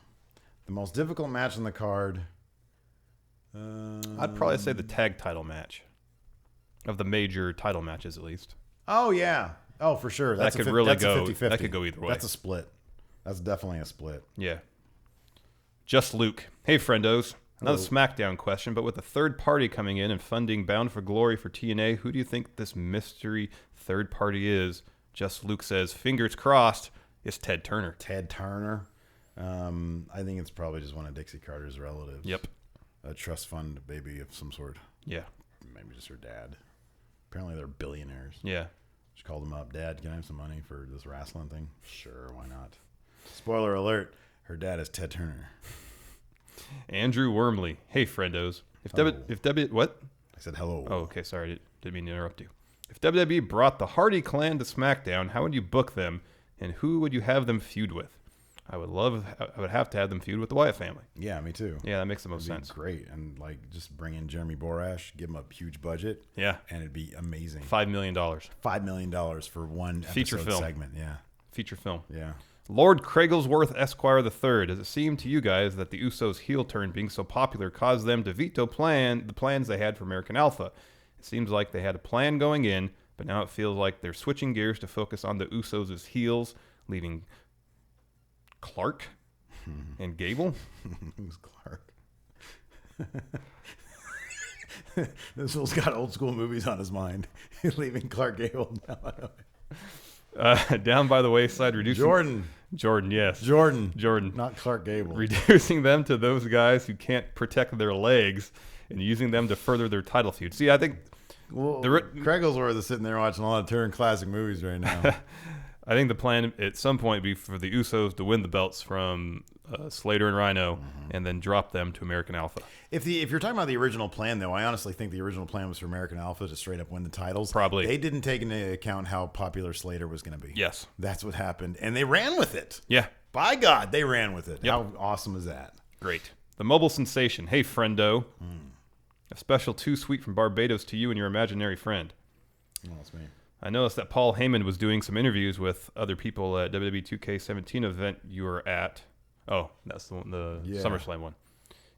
Speaker 1: The most difficult match on the card...
Speaker 5: I'd probably say the tag title match. Of the major title matches, at least.
Speaker 1: Oh, yeah. Oh, for sure. That's
Speaker 5: could
Speaker 1: a,
Speaker 5: really
Speaker 1: that's
Speaker 5: go-
Speaker 1: a 50-50.
Speaker 5: that could go either way.
Speaker 1: That's a split. That's definitely a split.
Speaker 5: Yeah. Just Luke. Hey, friendos. Another
Speaker 1: Hello.
Speaker 5: SmackDown question, but with a third party coming in and funding Bound for Glory for TNA, who do you think this mystery third party is? Just Luke says, fingers crossed, it's Ted Turner.
Speaker 1: Ted Turner. I think it's probably just one of Dixie Carter's relatives.
Speaker 5: Yep.
Speaker 1: A trust fund baby of some sort.
Speaker 5: Yeah.
Speaker 1: Maybe just her dad. Apparently they're billionaires.
Speaker 5: Yeah.
Speaker 1: She called him up. Dad, can I have some money for this wrestling thing? Sure, why not? Spoiler alert. Her dad is Ted Turner.
Speaker 5: Andrew Wormley. Hey, friendos. What?
Speaker 1: I said hello.
Speaker 5: Oh, okay. Sorry. Didn't mean to interrupt you. If WWE brought the Hardy Clan to SmackDown, how would you book them, and who would you have them feud with? I would have to have them feud with the Wyatt family.
Speaker 1: Yeah, me too.
Speaker 5: Yeah, that makes the most
Speaker 1: It'd be
Speaker 5: sense.
Speaker 1: great. And just bring in Jeremy Borash, give him a huge budget.
Speaker 5: Yeah.
Speaker 1: And it'd be amazing.
Speaker 5: $5 million.
Speaker 1: $5 million for one
Speaker 5: Feature
Speaker 1: episode
Speaker 5: film.
Speaker 1: segment. Yeah.
Speaker 5: Feature film.
Speaker 1: Yeah.
Speaker 5: Lord Craiglesworth Esquire III, does it seem to you guys that the Usos' heel turn being so popular caused them to veto the plans they had for American Alpha? It seems like they had a plan going in, but now it feels like they're switching gears to focus on the Usos' heels, leaving Clark and Gable.
Speaker 1: Who's Clark? This fool's got old school movies on his mind. Leaving Clark Gable.
Speaker 5: Down by the wayside, reducing Jordan, yes.
Speaker 1: Jordan. Not Clark Gable.
Speaker 5: Reducing them to those guys who can't protect their legs and using them to further their title feud. See, I think...
Speaker 1: Well, Craiglesworth is sitting there watching a lot of Turner classic movies right now.
Speaker 5: I think the plan at some point would be for the Usos to win the belts from Slater and Rhino and then drop them to American Alpha.
Speaker 1: If you're talking about the original plan, though, I honestly think the original plan was for American Alpha to straight up win the titles.
Speaker 5: Probably.
Speaker 1: They didn't take into account how popular Slater was going to be.
Speaker 5: Yes.
Speaker 1: That's what happened. And they ran with it.
Speaker 5: Yeah.
Speaker 1: By God, they ran with it.
Speaker 5: Yep.
Speaker 1: How awesome is that?
Speaker 5: Great. The mobile sensation. Hey, friendo. A special too sweet from Barbados to you and your imaginary friend.
Speaker 1: Oh, that's me.
Speaker 5: I noticed that Paul Heyman was doing some interviews with other people at WWE 2K17 event you were at. Oh, that's the SummerSlam one.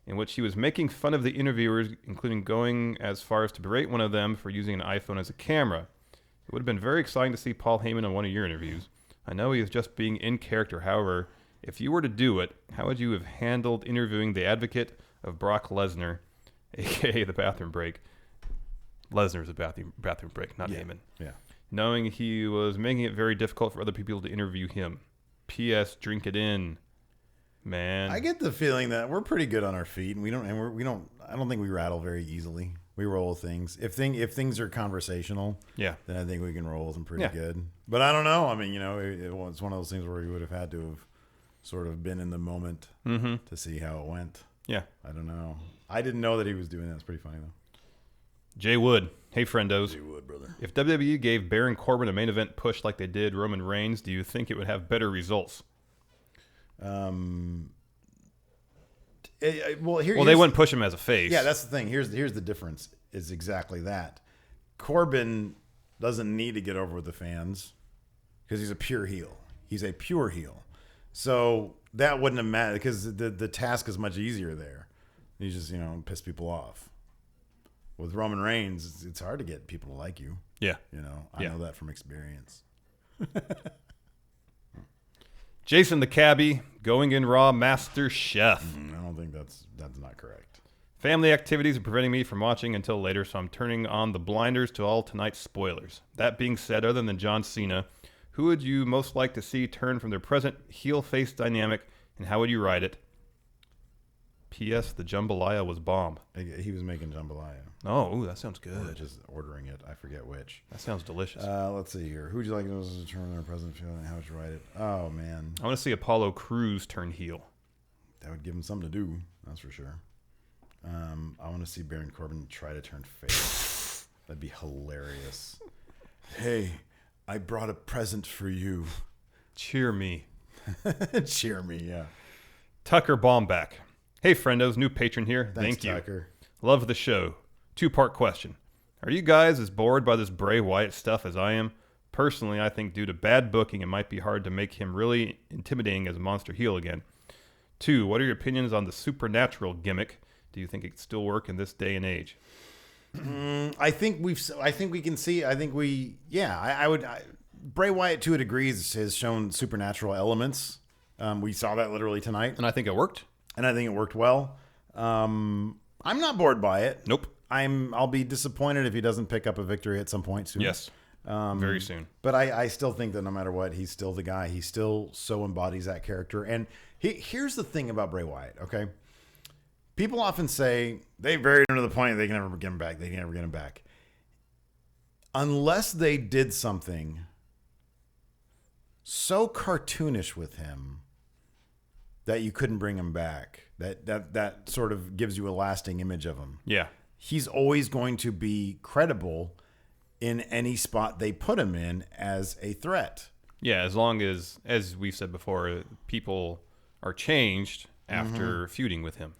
Speaker 5: In which he was making fun of the interviewers, including going as far as to berate one of them for using an iPhone as a camera. It would have been very exciting to see Paul Heyman on one of your interviews. I know he is just being in character. However, if you were to do it, how would you have handled interviewing the advocate of Brock Lesnar, a.k.a. the bathroom break? Lesnar's a bathroom break, not Heyman.
Speaker 1: Yeah.
Speaker 5: Knowing he was making it very difficult for other people to interview him. P.S. Drink it in, man.
Speaker 1: I get the feeling that we're pretty good on our feet, and we don't. I don't think we rattle very easily. We roll with things. If things are conversational, then I think we can roll with them pretty good. But I don't know. I mean, it's one of those things where we would have had to have sort of been in the moment to see how it went.
Speaker 5: Yeah.
Speaker 1: I don't know. I didn't know that he was doing that. It's pretty funny though.
Speaker 5: Jay Wood. Hey, friendos.
Speaker 1: Jay Wood, brother.
Speaker 5: If WWE gave Baron Corbin a main event push like they did Roman Reigns, do you think it would have better results?
Speaker 1: Well,
Speaker 5: they wouldn't push him as a face.
Speaker 1: Yeah, that's the thing. Here's the difference. Is exactly that. Corbin doesn't need to get over with the fans because he's a pure heel. He's a pure heel. So that wouldn't have mattered because the task is much easier there. You just piss people off. With Roman Reigns, it's hard to get people to like you.
Speaker 5: Yeah.
Speaker 1: I know that from experience.
Speaker 5: Jason the Cabbie, going in Raw Master Chef.
Speaker 1: I don't think that's not correct.
Speaker 5: Family activities are preventing me from watching until later, so I'm turning on the blinders to all tonight's spoilers. That being said, other than John Cena, who would you most like to see turn from their present heel-face dynamic, and how would you write it? P.S. The jambalaya was bomb.
Speaker 1: He was making jambalaya.
Speaker 5: Oh, that sounds good.
Speaker 1: Or just ordering it. I forget which.
Speaker 5: That sounds delicious.
Speaker 1: Let's see here. Who would you like to turn their present feeling and how would you write it? Oh, man.
Speaker 5: I want to see Apollo Crews turn heel.
Speaker 1: That would give him something to do. That's for sure. I want to see Baron Corbin try to turn face. That'd be hilarious. Hey, I brought a present for you.
Speaker 5: Cheer me.
Speaker 1: Cheer me, yeah.
Speaker 5: Tucker Baumback. Hey, friendos, new patron here.
Speaker 1: Thanks,
Speaker 5: Thank you.
Speaker 1: Tucker.
Speaker 5: Love the show. 2-part question. Are you guys as bored by this Bray Wyatt stuff as I am? Personally, I think due to bad booking, it might be hard to make him really intimidating as a monster heel again. 2, what are your opinions on the supernatural gimmick? Do you think it could still work in this day and age?
Speaker 1: I think we can see. Bray Wyatt to a degree has shown supernatural elements. We saw that literally tonight,
Speaker 5: And I think it worked.
Speaker 1: and I think it worked well. I'm not bored by it.
Speaker 5: Nope.
Speaker 1: I'll be disappointed if he doesn't pick up a victory at some point soon.
Speaker 5: Yes. Very soon.
Speaker 1: But I still think that no matter what, he's still the guy. He still so embodies that character. And here's the thing about Bray Wyatt, okay? People often say they buried him to the point they can never get him back. They can never get him back. Unless they did something so cartoonish with him that you couldn't bring him back. That sort of gives you a lasting image of him.
Speaker 5: Yeah.
Speaker 1: He's always going to be credible in any spot they put him in as a threat.
Speaker 5: Yeah, as long as we said before, people are changed after feuding with him.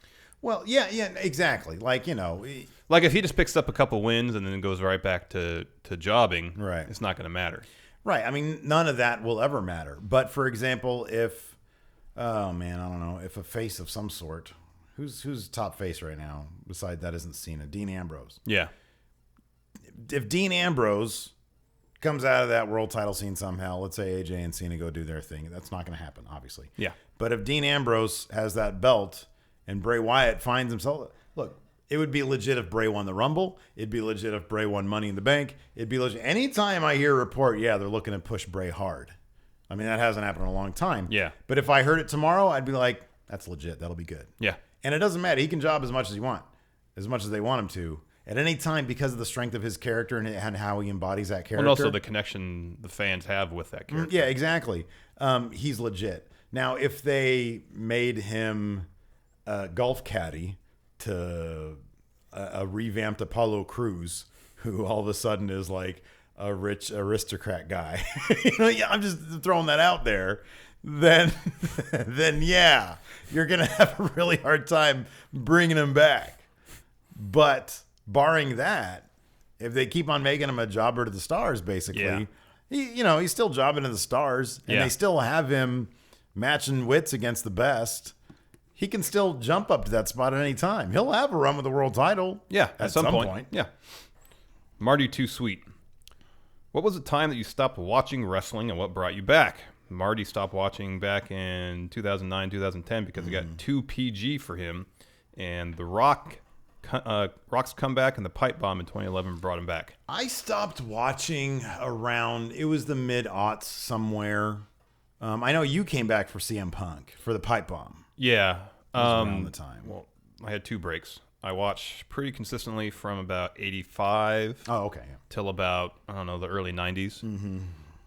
Speaker 1: Well, yeah, exactly. Like
Speaker 5: if he just picks up a couple wins and then goes right back to jobbing,
Speaker 1: Right.
Speaker 5: it's not going to matter.
Speaker 1: Right. I mean, none of that will ever matter. But for example, if, oh man, I don't know, if a face of some sort, who's top face right now besides that isn't Cena? Dean Ambrose.
Speaker 5: Yeah.
Speaker 1: If Dean Ambrose comes out of that world title scene somehow, let's say AJ and Cena go do their thing, that's not going to happen, obviously.
Speaker 5: Yeah.
Speaker 1: But if Dean Ambrose has that belt and Bray Wyatt finds himself, look, it would be legit if Bray won the Rumble. It'd be legit if Bray won Money in the Bank. It'd be legit. Anytime I hear a report, yeah, they're looking to push Bray hard. I mean, that hasn't happened in a long time.
Speaker 5: Yeah.
Speaker 1: But if I heard it tomorrow, I'd be like, that's legit. That'll be good.
Speaker 5: Yeah.
Speaker 1: And it doesn't matter. He can job as much as he want, as much as they want him to. At any time, because of the strength of his character and how he embodies that character.
Speaker 5: And also the connection the fans have with that character.
Speaker 1: Yeah, exactly. He's legit. Now, if they made him a golf caddy to a revamped Apollo Crews, who all of a sudden is like a rich aristocrat guy, yeah, I'm just throwing that out there. Then yeah, you're gonna have a really hard time bringing him back. But barring that, if they keep on making him a jobber to the stars, basically, he's still jobbing to the stars, and they still have him matching wits against the best. He can still jump up to that spot at any time. He'll have a run with the world title.
Speaker 5: Yeah, at some point. Yeah. Marty Too Sweet. What was the time that you stopped watching wrestling and what brought you back? Marty stopped watching back in 2009, 2010 because it got too PG for him. And The Rock's comeback and the pipe bomb in 2011 brought him back.
Speaker 1: I stopped watching around, it was the mid-aughts somewhere. I know you came back for CM Punk, for the pipe bomb.
Speaker 5: Yeah.
Speaker 1: Around the time.
Speaker 5: Well, I had 2 breaks. I watched pretty consistently from about 85 till about, I don't know, the early 90s. Mm-hmm.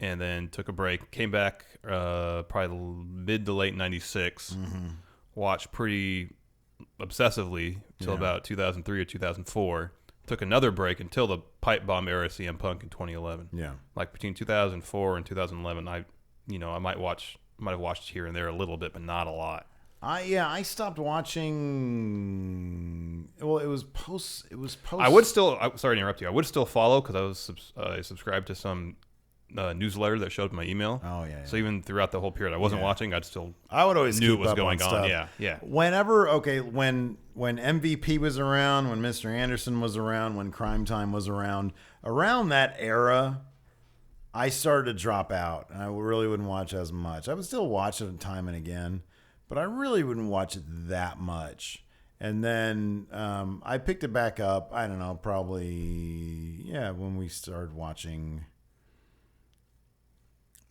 Speaker 5: And then took a break. Came back probably mid to late 96. Mm-hmm. Watched pretty obsessively till about 2003 or 2004. Took another break until the pipe bomb era CM Punk in 2011. Yeah. Like between 2004 and 2011, I might have watched here and there a little bit, but not a lot.
Speaker 1: I stopped watching. Well, it was post.
Speaker 5: I would still. Sorry to interrupt you. I would still follow because I subscribed to some newsletter that showed my email. Oh yeah. So even throughout the whole period, I wasn't watching. I would always knew what was going on. Yeah.
Speaker 1: Whenever when MVP was around, when Mr. Anderson was around, when Crime Time was around that era, I started to drop out, and I really wouldn't watch as much. I would still watch it time and again, but I really wouldn't watch it that much. And then I picked it back up, I don't know, probably, when we started watching,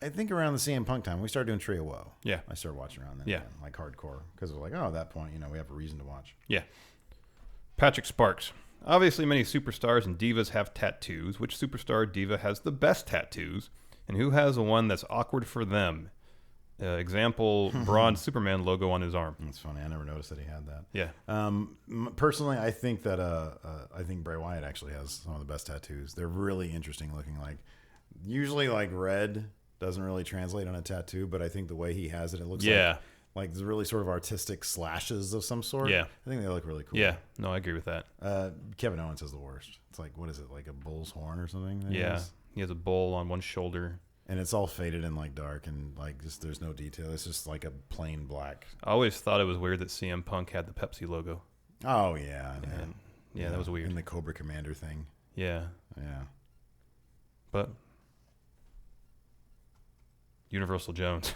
Speaker 1: I think around the CM Punk time, we started doing Trio Woe. Yeah. I started watching around then, again, like hardcore, because it was like, at that point, we have a reason to watch.
Speaker 5: Yeah. Patrick Sparks. Obviously, many superstars and divas have tattoos. Which superstar diva has the best tattoos? And who has the one that's awkward for them? Example, bronze Superman logo on his arm.
Speaker 1: That's funny. I never noticed that he had that.
Speaker 5: Yeah.
Speaker 1: Personally, I think that I think Bray Wyatt actually has some of the best tattoos. They're really interesting looking. Like usually, like red doesn't really translate on a tattoo, but I think the way he has it, it looks like the really sort of artistic slashes of some sort. Yeah. I think they look really cool.
Speaker 5: Yeah. No, I agree with that.
Speaker 1: Kevin Owens has the worst. It's like, what is it? Like a bull's horn or something?
Speaker 5: Yeah. He has a bull on one shoulder.
Speaker 1: And it's all faded and like dark and like just there's no detail. It's just like a plain black.
Speaker 5: I always thought it was weird that CM Punk had the Pepsi logo.
Speaker 1: Oh yeah.
Speaker 5: Yeah, that was weird.
Speaker 1: And the Cobra Commander thing.
Speaker 5: Yeah.
Speaker 1: Yeah.
Speaker 5: But Universal Jones.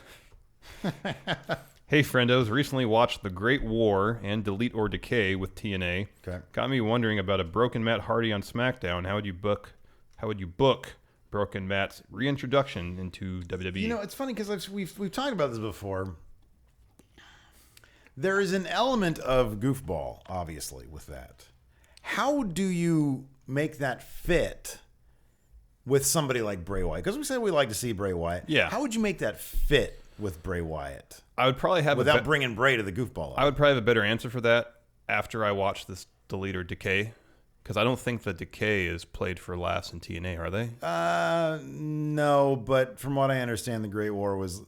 Speaker 5: Hey, friendos, recently watched The Great War and Delete or Decay with TNA.
Speaker 1: Okay.
Speaker 5: Got me wondering about a broken Matt Hardy on SmackDown. How would you book Broken Matt's reintroduction into WWE?
Speaker 1: It's funny because we've talked about this before. There is an element of goofball, obviously, with that. How do you make that fit with somebody like Bray Wyatt? Because we said we like to see Bray Wyatt.
Speaker 5: Yeah.
Speaker 1: How would you make that fit with Bray Wyatt?
Speaker 5: I would probably have
Speaker 1: without bringing Bray to the goofball.
Speaker 5: I would probably have a better answer for that after I watch this Delete or Decay. Because I don't think the Decay is played for laughs in TNA, are they?
Speaker 1: No, but from what I understand, the Great War was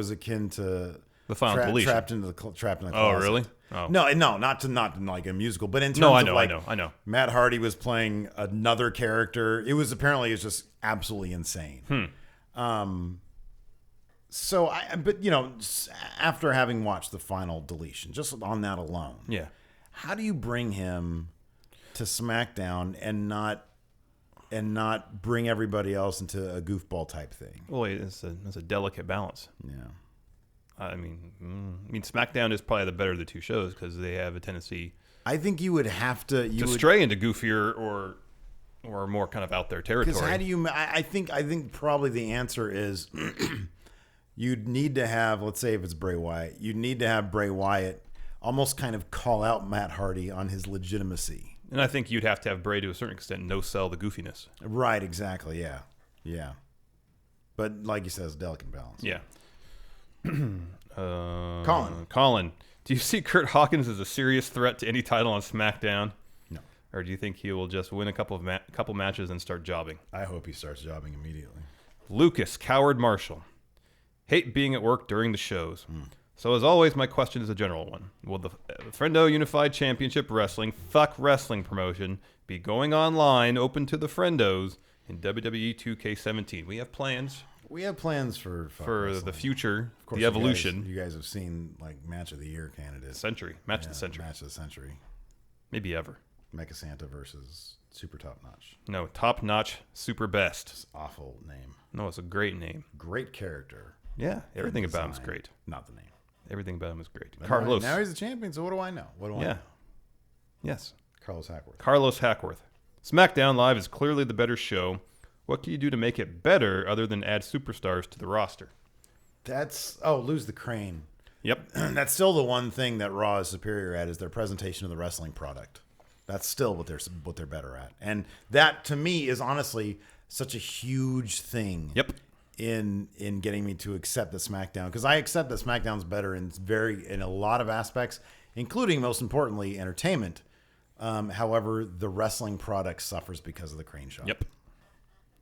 Speaker 1: akin to
Speaker 5: the Final Deletion.
Speaker 1: Trapped in the closet.
Speaker 5: Oh, really? Oh.
Speaker 1: No, not like a musical, but in terms of
Speaker 5: I know.
Speaker 1: Matt Hardy was playing another character. It was just absolutely insane. So but after having watched the final deletion, just on that alone,
Speaker 5: Yeah.
Speaker 1: how do you bring him to SmackDown and not bring everybody else into a goofball type thing?
Speaker 5: Well, it's a delicate balance.
Speaker 1: Yeah.
Speaker 5: I mean, SmackDown is probably the better of the two shows because they have a tendency
Speaker 1: I think you would have to
Speaker 5: stray into goofier or more kind of out there territory.
Speaker 1: Because how do you? I think probably the answer is you'd need to have, let's say if it's Bray Wyatt, you'd need to have Bray Wyatt almost kind of call out Matt Hardy on his legitimacy.
Speaker 5: And I think you'd have to have Bray to a certain extent no sell the goofiness.
Speaker 1: Right. Exactly. Yeah. Yeah. But like you said, it's a delicate balance.
Speaker 5: Yeah.
Speaker 1: Colin,
Speaker 5: do you see Kurt Hawkins as a serious threat to any title on SmackDown?
Speaker 1: No.
Speaker 5: Or do you think he will just win a couple matches and start jobbing?
Speaker 1: I hope he starts jobbing immediately.
Speaker 5: Lucas Coward Marshall. Hate being at work during the shows. So as always, my question is a general one. Will the Friendo Unified Championship Wrestling, fuck wrestling promotion, be going online open to the Friendos in WWE 2K17? We have plans.
Speaker 1: We have plans for
Speaker 5: the future,
Speaker 1: of course,
Speaker 5: the evolution.
Speaker 1: You guys have seen like match of the year candidates.
Speaker 5: Century. Match of the century.
Speaker 1: Match of the century.
Speaker 5: Maybe ever.
Speaker 1: Mecha Santa versus Super Top Notch.
Speaker 5: No, Top Notch Super Best.
Speaker 1: It's an awful name.
Speaker 5: No, it's a great name.
Speaker 1: Great character.
Speaker 5: Yeah, everything about him is
Speaker 1: Design.
Speaker 5: great.
Speaker 1: Not the name.
Speaker 5: Everything about him is great.
Speaker 1: But
Speaker 5: Carlos.
Speaker 1: Now he's a champion, so what do I know? What do I know?
Speaker 5: Yes.
Speaker 1: Carlos Hackworth.
Speaker 5: Carlos Hackworth. SmackDown Live is clearly the better show. What can you do to make it better other than add superstars to the roster?
Speaker 1: Lose the Crane.
Speaker 5: Yep.
Speaker 1: That's still the one thing that Raw is superior at is their presentation of the wrestling product. That's still what they're better at. And that to me is honestly such a huge thing.
Speaker 5: Yep.
Speaker 1: In getting me to accept that SmackDown, because I accept that SmackDown's better in a lot of aspects, including most importantly entertainment. However, the wrestling product suffers because of the Crane Shot.
Speaker 5: Yep.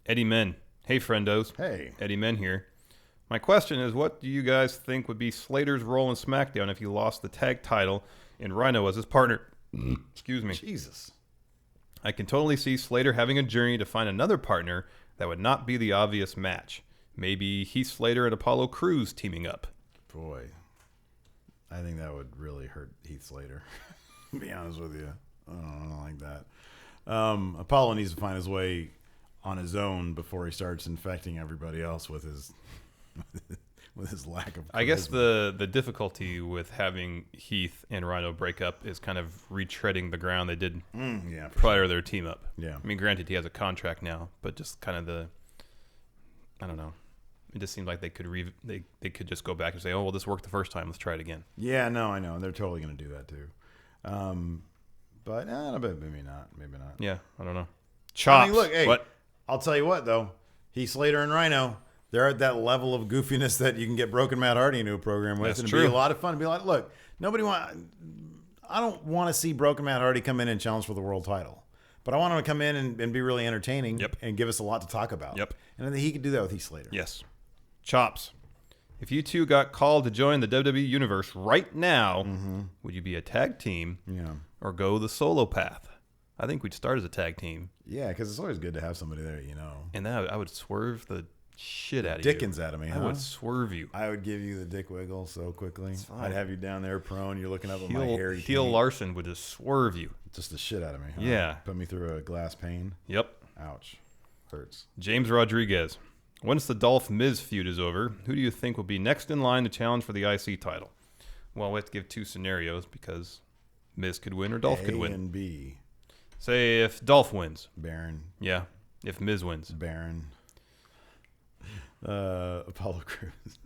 Speaker 5: Eddie Men. Hey, friendos.
Speaker 1: Hey.
Speaker 5: Eddie Men here. My question is, what do you guys think would be Slater's role in SmackDown if he lost the tag title and Rhino as his partner? Excuse me.
Speaker 1: Jesus.
Speaker 5: I can totally see Slater having a journey to find another partner that would not be the obvious match. Maybe Heath Slater and Apollo Crews teaming up.
Speaker 1: Boy, I think that would really hurt Heath Slater. To be honest with you, I don't like that. Apollo needs to find his way on his own before he starts infecting everybody else with his lack of charisma.
Speaker 5: I guess the difficulty with having Heath and Rhino break up is kind of retreading the ground they did prior to their team up.
Speaker 1: Yeah.
Speaker 5: I mean, granted, he has a contract now, but just kind of I don't know. It just seems like they could they could just go back and say, oh, well, this worked the first time. Let's try it again.
Speaker 1: Yeah, no, I know. They're totally going to do that too. But maybe not. Maybe not.
Speaker 5: Yeah, I don't know. Chops.
Speaker 1: I mean, look, hey,
Speaker 5: what?
Speaker 1: I'll tell you what, though. Heath Slater and Rhino, they're at that level of goofiness that you can get Broken Matt Hardy into a program with.
Speaker 5: That's
Speaker 1: and
Speaker 5: true.
Speaker 1: It'd be a lot of fun. It'd be like, look, I don't want to see Broken Matt Hardy come in and challenge for the world title. But I want him to come in and be really entertaining and give us a lot to talk about.
Speaker 5: Yep.
Speaker 1: And then he could do that with Heath Slater.
Speaker 5: Yes. Chops. If you two got called to join the WWE Universe right now, would you be a tag team or go the solo path? I think we'd start as a tag team.
Speaker 1: Yeah, because it's always good to have somebody there,
Speaker 5: And then I would swerve the shit out of
Speaker 1: Dickens out of me,
Speaker 5: I
Speaker 1: huh?
Speaker 5: would swerve you.
Speaker 1: I would give you the dick wiggle so quickly. I'd have you down there prone. You're looking up at my hairy
Speaker 5: Heel
Speaker 1: taint.
Speaker 5: Larson would just swerve you.
Speaker 1: Just the shit out of me. Huh?
Speaker 5: Yeah.
Speaker 1: Put me through a glass pane.
Speaker 5: Yep.
Speaker 1: Ouch. Hurts.
Speaker 5: James Rodriguez. Once the Dolph Miz feud is over, who do you think will be next in line to challenge for the IC title? Well, we have to give two scenarios because Miz could win or Dolph could win.
Speaker 1: A and B.
Speaker 5: Say if Dolph wins.
Speaker 1: Baron.
Speaker 5: Yeah. If Miz wins.
Speaker 1: Baron. Apollo Crews.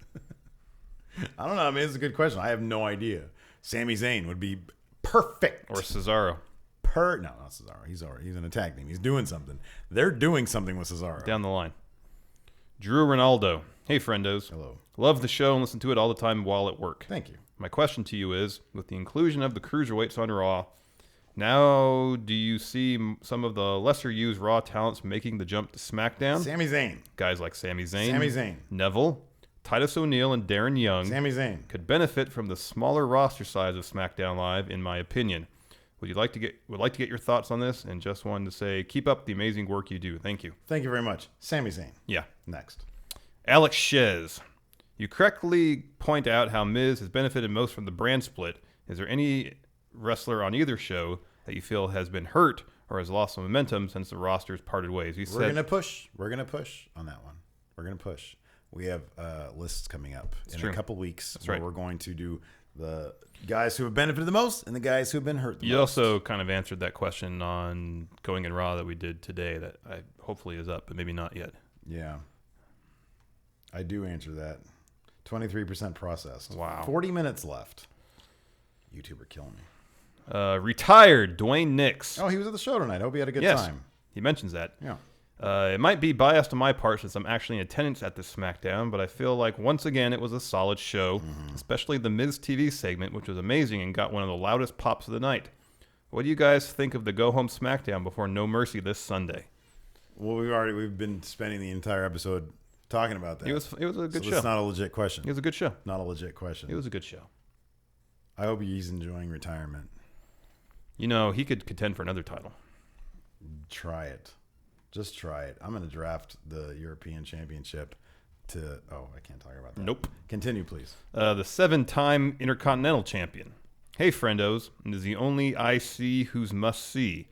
Speaker 1: I don't know. I mean, it's a good question. I have no idea. Sami Zayn would be perfect.
Speaker 5: Or Cesaro.
Speaker 1: No, not Cesaro. He's in a tag team. He's doing something. They're doing something with Cesaro.
Speaker 5: Down the line. Drew Ronaldo. Hey, friendos.
Speaker 1: Hello.
Speaker 5: Love the show and listen to it all the time while at work.
Speaker 1: Thank you.
Speaker 5: My question to you is, with the inclusion of the cruiserweights on Raw, now do you see some of the lesser used Raw talents making the jump to SmackDown?
Speaker 1: Sami Zayn.
Speaker 5: Guys like Sami Zayn.
Speaker 1: Sami Zayn.
Speaker 5: Neville. Titus O'Neil and Darren Young.
Speaker 1: Sami Zayn.
Speaker 5: Could benefit from the smaller roster size of SmackDown Live, in my opinion. Would like to get your thoughts on this, and just wanted to say, keep up the amazing work you do. Thank you.
Speaker 1: Thank you very much. Sami Zayn.
Speaker 5: Yeah.
Speaker 1: Next.
Speaker 5: Alex Shez. You correctly point out how Miz has benefited most from the brand split. Is there any wrestler on either show that you feel has been hurt or has lost some momentum since the rosters parted ways?
Speaker 1: We're going to push. We're going to push on that one. We're going to push. We have lists coming up in a couple weeks where we're going to do the guys who have benefited the most and the guys who have been hurt the most.
Speaker 5: You also kind of answered that question on Going in Raw that we did today that hopefully is up, but maybe not yet. Yeah.
Speaker 1: I do answer that. 23% processed.
Speaker 5: Wow.
Speaker 1: 40 minutes left. YouTuber killing me.
Speaker 5: Retired Dwayne Nix.
Speaker 1: Oh, he was at the show tonight. I hope he had a good time.
Speaker 5: He mentions that.
Speaker 1: Yeah.
Speaker 5: It might be biased on my part since I'm actually in attendance at this SmackDown, but I feel like once again it was a solid show, especially the Miz TV segment, which was amazing and got one of the loudest pops of the night. What do you guys think of the Go Home SmackDown before No Mercy this Sunday?
Speaker 1: Well, we've been spending the entire episode talking about that.
Speaker 5: It was a good show.
Speaker 1: It's not a legit question.
Speaker 5: It was a good show.
Speaker 1: Not a legit question.
Speaker 5: It was a good show.
Speaker 1: I hope he's enjoying retirement.
Speaker 5: You know, he could contend for another title.
Speaker 1: Try it. Just try it. I'm going to draft the European Championship to... Oh, I can't talk about that.
Speaker 5: Nope.
Speaker 1: Continue, please.
Speaker 5: The 7-time Intercontinental Champion. Hey, friendos. Is the only IC who's must-see.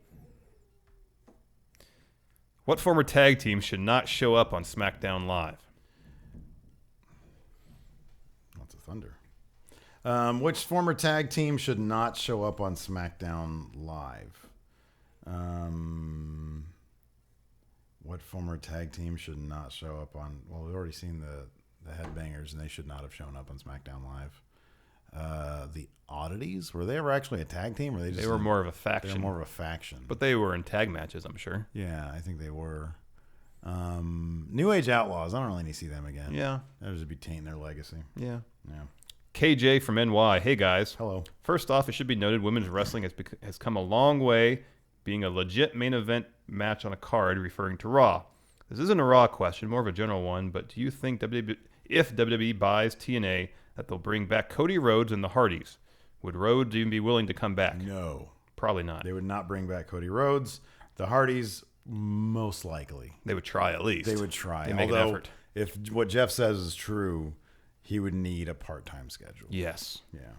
Speaker 5: What former tag team should not show up on SmackDown Live?
Speaker 1: Lots of thunder. Which former tag team should not show up on SmackDown Live? What former tag team should not show up on... Well, we've already seen the Headbangers, and they should not have shown up on SmackDown Live. The Oddities? Were they ever actually a tag team? Or
Speaker 5: they were more of a faction.
Speaker 1: They were more of a faction.
Speaker 5: But they were in tag matches, I'm sure.
Speaker 1: Yeah, I think they were. New Age Outlaws. I don't really need to see them again.
Speaker 5: Yeah.
Speaker 1: That would just be tainting their legacy.
Speaker 5: Yeah.
Speaker 1: Yeah.
Speaker 5: KJ from NY. Hey, guys.
Speaker 1: Hello.
Speaker 5: First off, it should be noted women's wrestling has come a long way, being a legit main event match on a card, referring to Raw. This isn't a Raw question, more of a general one, but do you think if WWE buys TNA that they'll bring back Cody Rhodes and the Hardys? Would Rhodes even be willing to come back?
Speaker 1: No.
Speaker 5: Probably not.
Speaker 1: They would not bring back Cody Rhodes. The Hardys, most likely.
Speaker 5: They would try at least.
Speaker 1: They would try.
Speaker 5: They make an effort.
Speaker 1: If what Jeff says is true, he would need a part-time schedule.
Speaker 5: Yes.
Speaker 1: Yeah.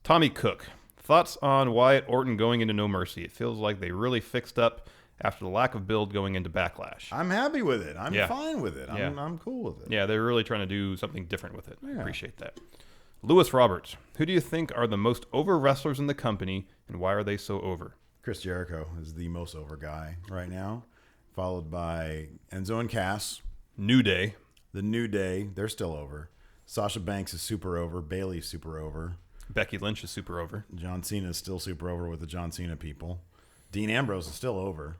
Speaker 5: Tommy Cook. Thoughts on Wyatt Orton going into No Mercy? It feels like they really fixed up after the lack of build going into Backlash.
Speaker 1: I'm happy with it. I'm fine with it. I'm cool with it.
Speaker 5: Yeah, they're really trying to do something different with it. I appreciate that. Lewis Roberts. Who do you think are the most over wrestlers in the company, and why are they so over?
Speaker 1: Chris Jericho is the most over guy right now, followed by Enzo and Cass.
Speaker 5: New Day.
Speaker 1: The New Day, they're still over. Sasha Banks is super over. Bayley's super over.
Speaker 5: Becky Lynch is super over.
Speaker 1: John Cena is still super over with the John Cena people. Dean Ambrose is still over.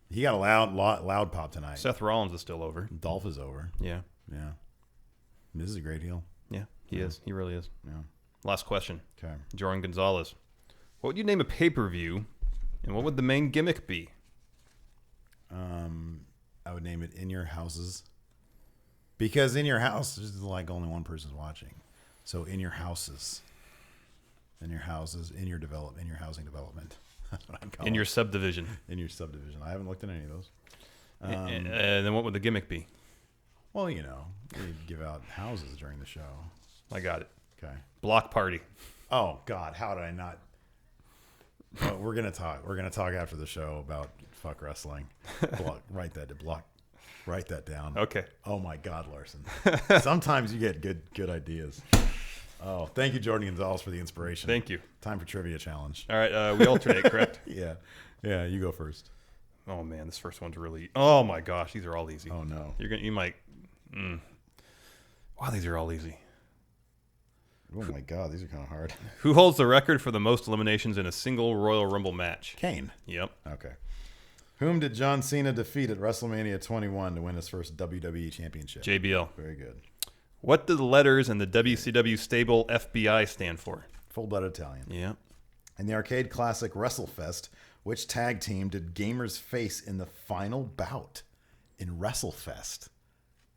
Speaker 1: He got a loud pop tonight.
Speaker 5: Seth Rollins is still over.
Speaker 1: Dolph is over.
Speaker 5: Yeah.
Speaker 1: Yeah. This is a great heel.
Speaker 5: Yeah, he is. He really is.
Speaker 1: Yeah.
Speaker 5: Last question.
Speaker 1: Okay.
Speaker 5: Jordan Gonzalez. What would you name a pay-per-view, and what would the main gimmick be?
Speaker 1: I would name it In Your Houses. Because in your house, there's like only one person's watching. So in your houses. In your houses, in your housing development. That's what I'm calling
Speaker 5: In your subdivision.
Speaker 1: In your subdivision. I haven't looked at any of those.
Speaker 5: And then what would the gimmick be?
Speaker 1: Well, you give out houses during the show.
Speaker 5: I got it.
Speaker 1: Okay.
Speaker 5: Block party.
Speaker 1: Oh God, how did I not? Well, we're gonna talk. We're gonna talk after the show about fuck wrestling. Write that down.
Speaker 5: Okay.
Speaker 1: Oh my God, Larson. Sometimes you get good ideas. Oh, thank you, Jordan Gonzalez, for the inspiration.
Speaker 5: Thank you.
Speaker 1: Time for trivia challenge.
Speaker 5: All right, we alternate, correct?
Speaker 1: Yeah. You go first.
Speaker 5: Oh man, this first one's really. Oh my gosh, these are all easy.
Speaker 1: Oh no.
Speaker 5: You might. Wow, these are all easy.
Speaker 1: Oh my God, these are kind of hard.
Speaker 5: Who holds the record for the most eliminations in a single Royal Rumble match?
Speaker 1: Kane.
Speaker 5: Yep.
Speaker 1: Okay. Whom did John Cena defeat at WrestleMania 21 to win his first WWE Championship?
Speaker 5: JBL.
Speaker 1: Very good.
Speaker 5: What do the letters in the WCW stable FBI stand for?
Speaker 1: Full-blood Italian.
Speaker 5: Yeah.
Speaker 1: In the arcade classic WrestleFest, which tag team did gamers face in the final bout in WrestleFest?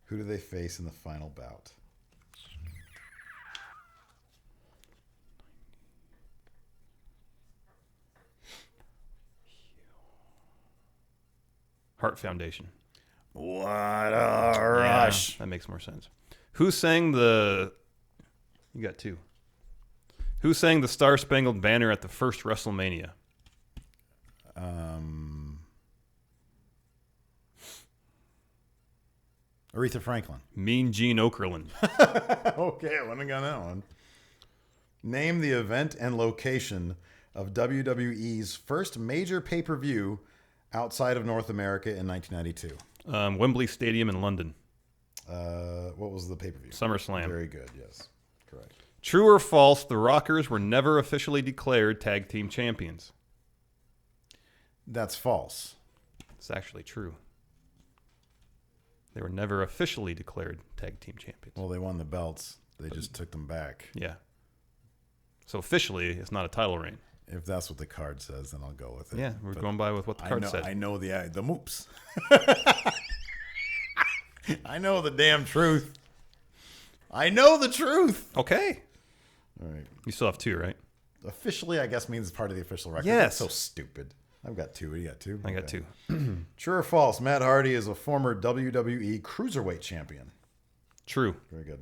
Speaker 1: Who do they face in the final bout?
Speaker 5: Heart Foundation.
Speaker 1: What a right. gosh.
Speaker 5: That makes more sense. Who sang the... You got two. Who sang the Star Spangled Banner at the first WrestleMania?
Speaker 1: Aretha Franklin.
Speaker 5: Mean Gene Okerlund.
Speaker 1: Okay, I wouldn't have got that one. Name the event and location of WWE's first major pay-per-view outside of North America in 1992.
Speaker 5: Wembley Stadium in London.
Speaker 1: What was the pay-per-view?
Speaker 5: SummerSlam.
Speaker 1: Very good, yes. Correct.
Speaker 5: True or false, the Rockers were never officially declared tag team champions?
Speaker 1: That's false.
Speaker 5: It's actually true. They were never officially declared tag team champions.
Speaker 1: Well, they won the belts. They just took them back.
Speaker 5: Yeah. So officially, it's not a title reign.
Speaker 1: If that's what the card says, then I'll go with it.
Speaker 5: Yeah, we're
Speaker 1: But
Speaker 5: going by with what the card said.
Speaker 1: I know the moops. I know the damn truth. I know the truth.
Speaker 5: Okay.
Speaker 1: All right.
Speaker 5: You still have two, right?
Speaker 1: Officially, I guess, means it's part of the official record.
Speaker 5: Yes.
Speaker 1: That's so stupid. I've got two. You got two?
Speaker 5: I got two.
Speaker 1: True or false, Matt Hardy is a former WWE Cruiserweight champion.
Speaker 5: True.
Speaker 1: Very good.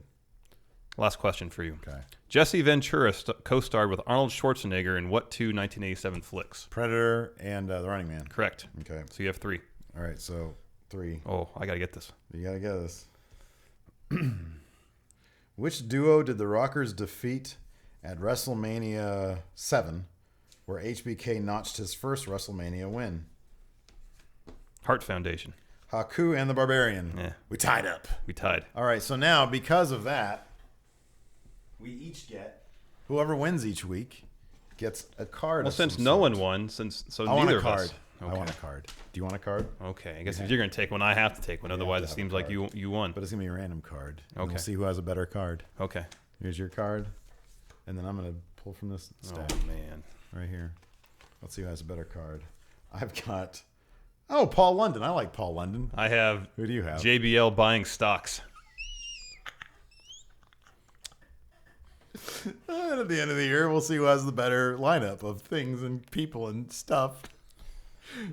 Speaker 5: Last question for you.
Speaker 1: Okay.
Speaker 5: Jesse Ventura co-starred with Arnold Schwarzenegger in what two 1987 flicks?
Speaker 1: Predator and The Running Man.
Speaker 5: Correct.
Speaker 1: Okay.
Speaker 5: So you have three.
Speaker 1: All right, so 3.
Speaker 5: Oh, I got to get this.
Speaker 1: You got to get this. Which duo did the Rockers defeat at WrestleMania 7, where HBK notched his first WrestleMania win?
Speaker 5: Heart Foundation.
Speaker 1: Haku and the Barbarian.
Speaker 5: Yeah.
Speaker 1: We tied up.
Speaker 5: We tied.
Speaker 1: All right, so now, because of that, we each get, whoever wins each week gets a card.
Speaker 5: Well,
Speaker 1: of
Speaker 5: since
Speaker 1: some
Speaker 5: no
Speaker 1: sort.
Speaker 5: one won, so
Speaker 1: I want
Speaker 5: neither
Speaker 1: a
Speaker 5: of
Speaker 1: card.
Speaker 5: us. Okay.
Speaker 1: I want a card. Do you want a card?
Speaker 5: Okay, I guess if you're going to take one, I have to take one. Otherwise, it
Speaker 1: have a
Speaker 5: seems like
Speaker 1: card.
Speaker 5: you won.
Speaker 1: But it's going to be a random card. And
Speaker 5: Okay.
Speaker 1: We'll see who has a better card.
Speaker 5: Okay.
Speaker 1: Here's your card. And then I'm going to pull from this stack
Speaker 5: Oh, man.
Speaker 1: right here. Let's see who has a better card. I've got... Oh, Paul London. I like Paul London.
Speaker 5: I have
Speaker 1: Who do you have?
Speaker 5: JBL buying stocks.
Speaker 1: And at the end of the year, we'll see who has the better lineup of things and people and stuff.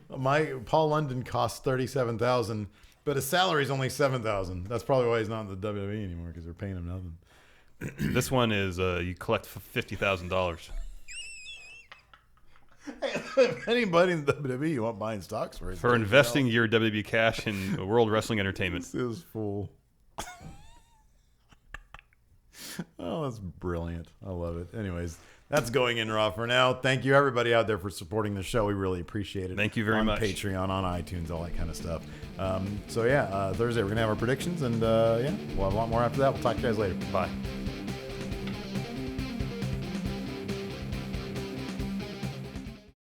Speaker 1: My Paul London costs $37,000, but his salary is only $7,000. That's probably why he's not in the WWE anymore, because they're paying him nothing.
Speaker 5: This one is you collect $50,000.
Speaker 1: If anybody in the WWE you want buying stocks
Speaker 5: For investing your WWE cash in World Wrestling Entertainment.
Speaker 1: This is full. Oh, that's brilliant. I love it. Anyways, that's Going In Raw for now. Thank you, everybody out there, for supporting the show. We really appreciate it.
Speaker 5: Thank you very much.
Speaker 1: On Patreon, on iTunes, all that kind of stuff. Thursday, we're going to have our predictions, and we'll have a lot more after that. We'll talk to you guys later.
Speaker 5: Bye.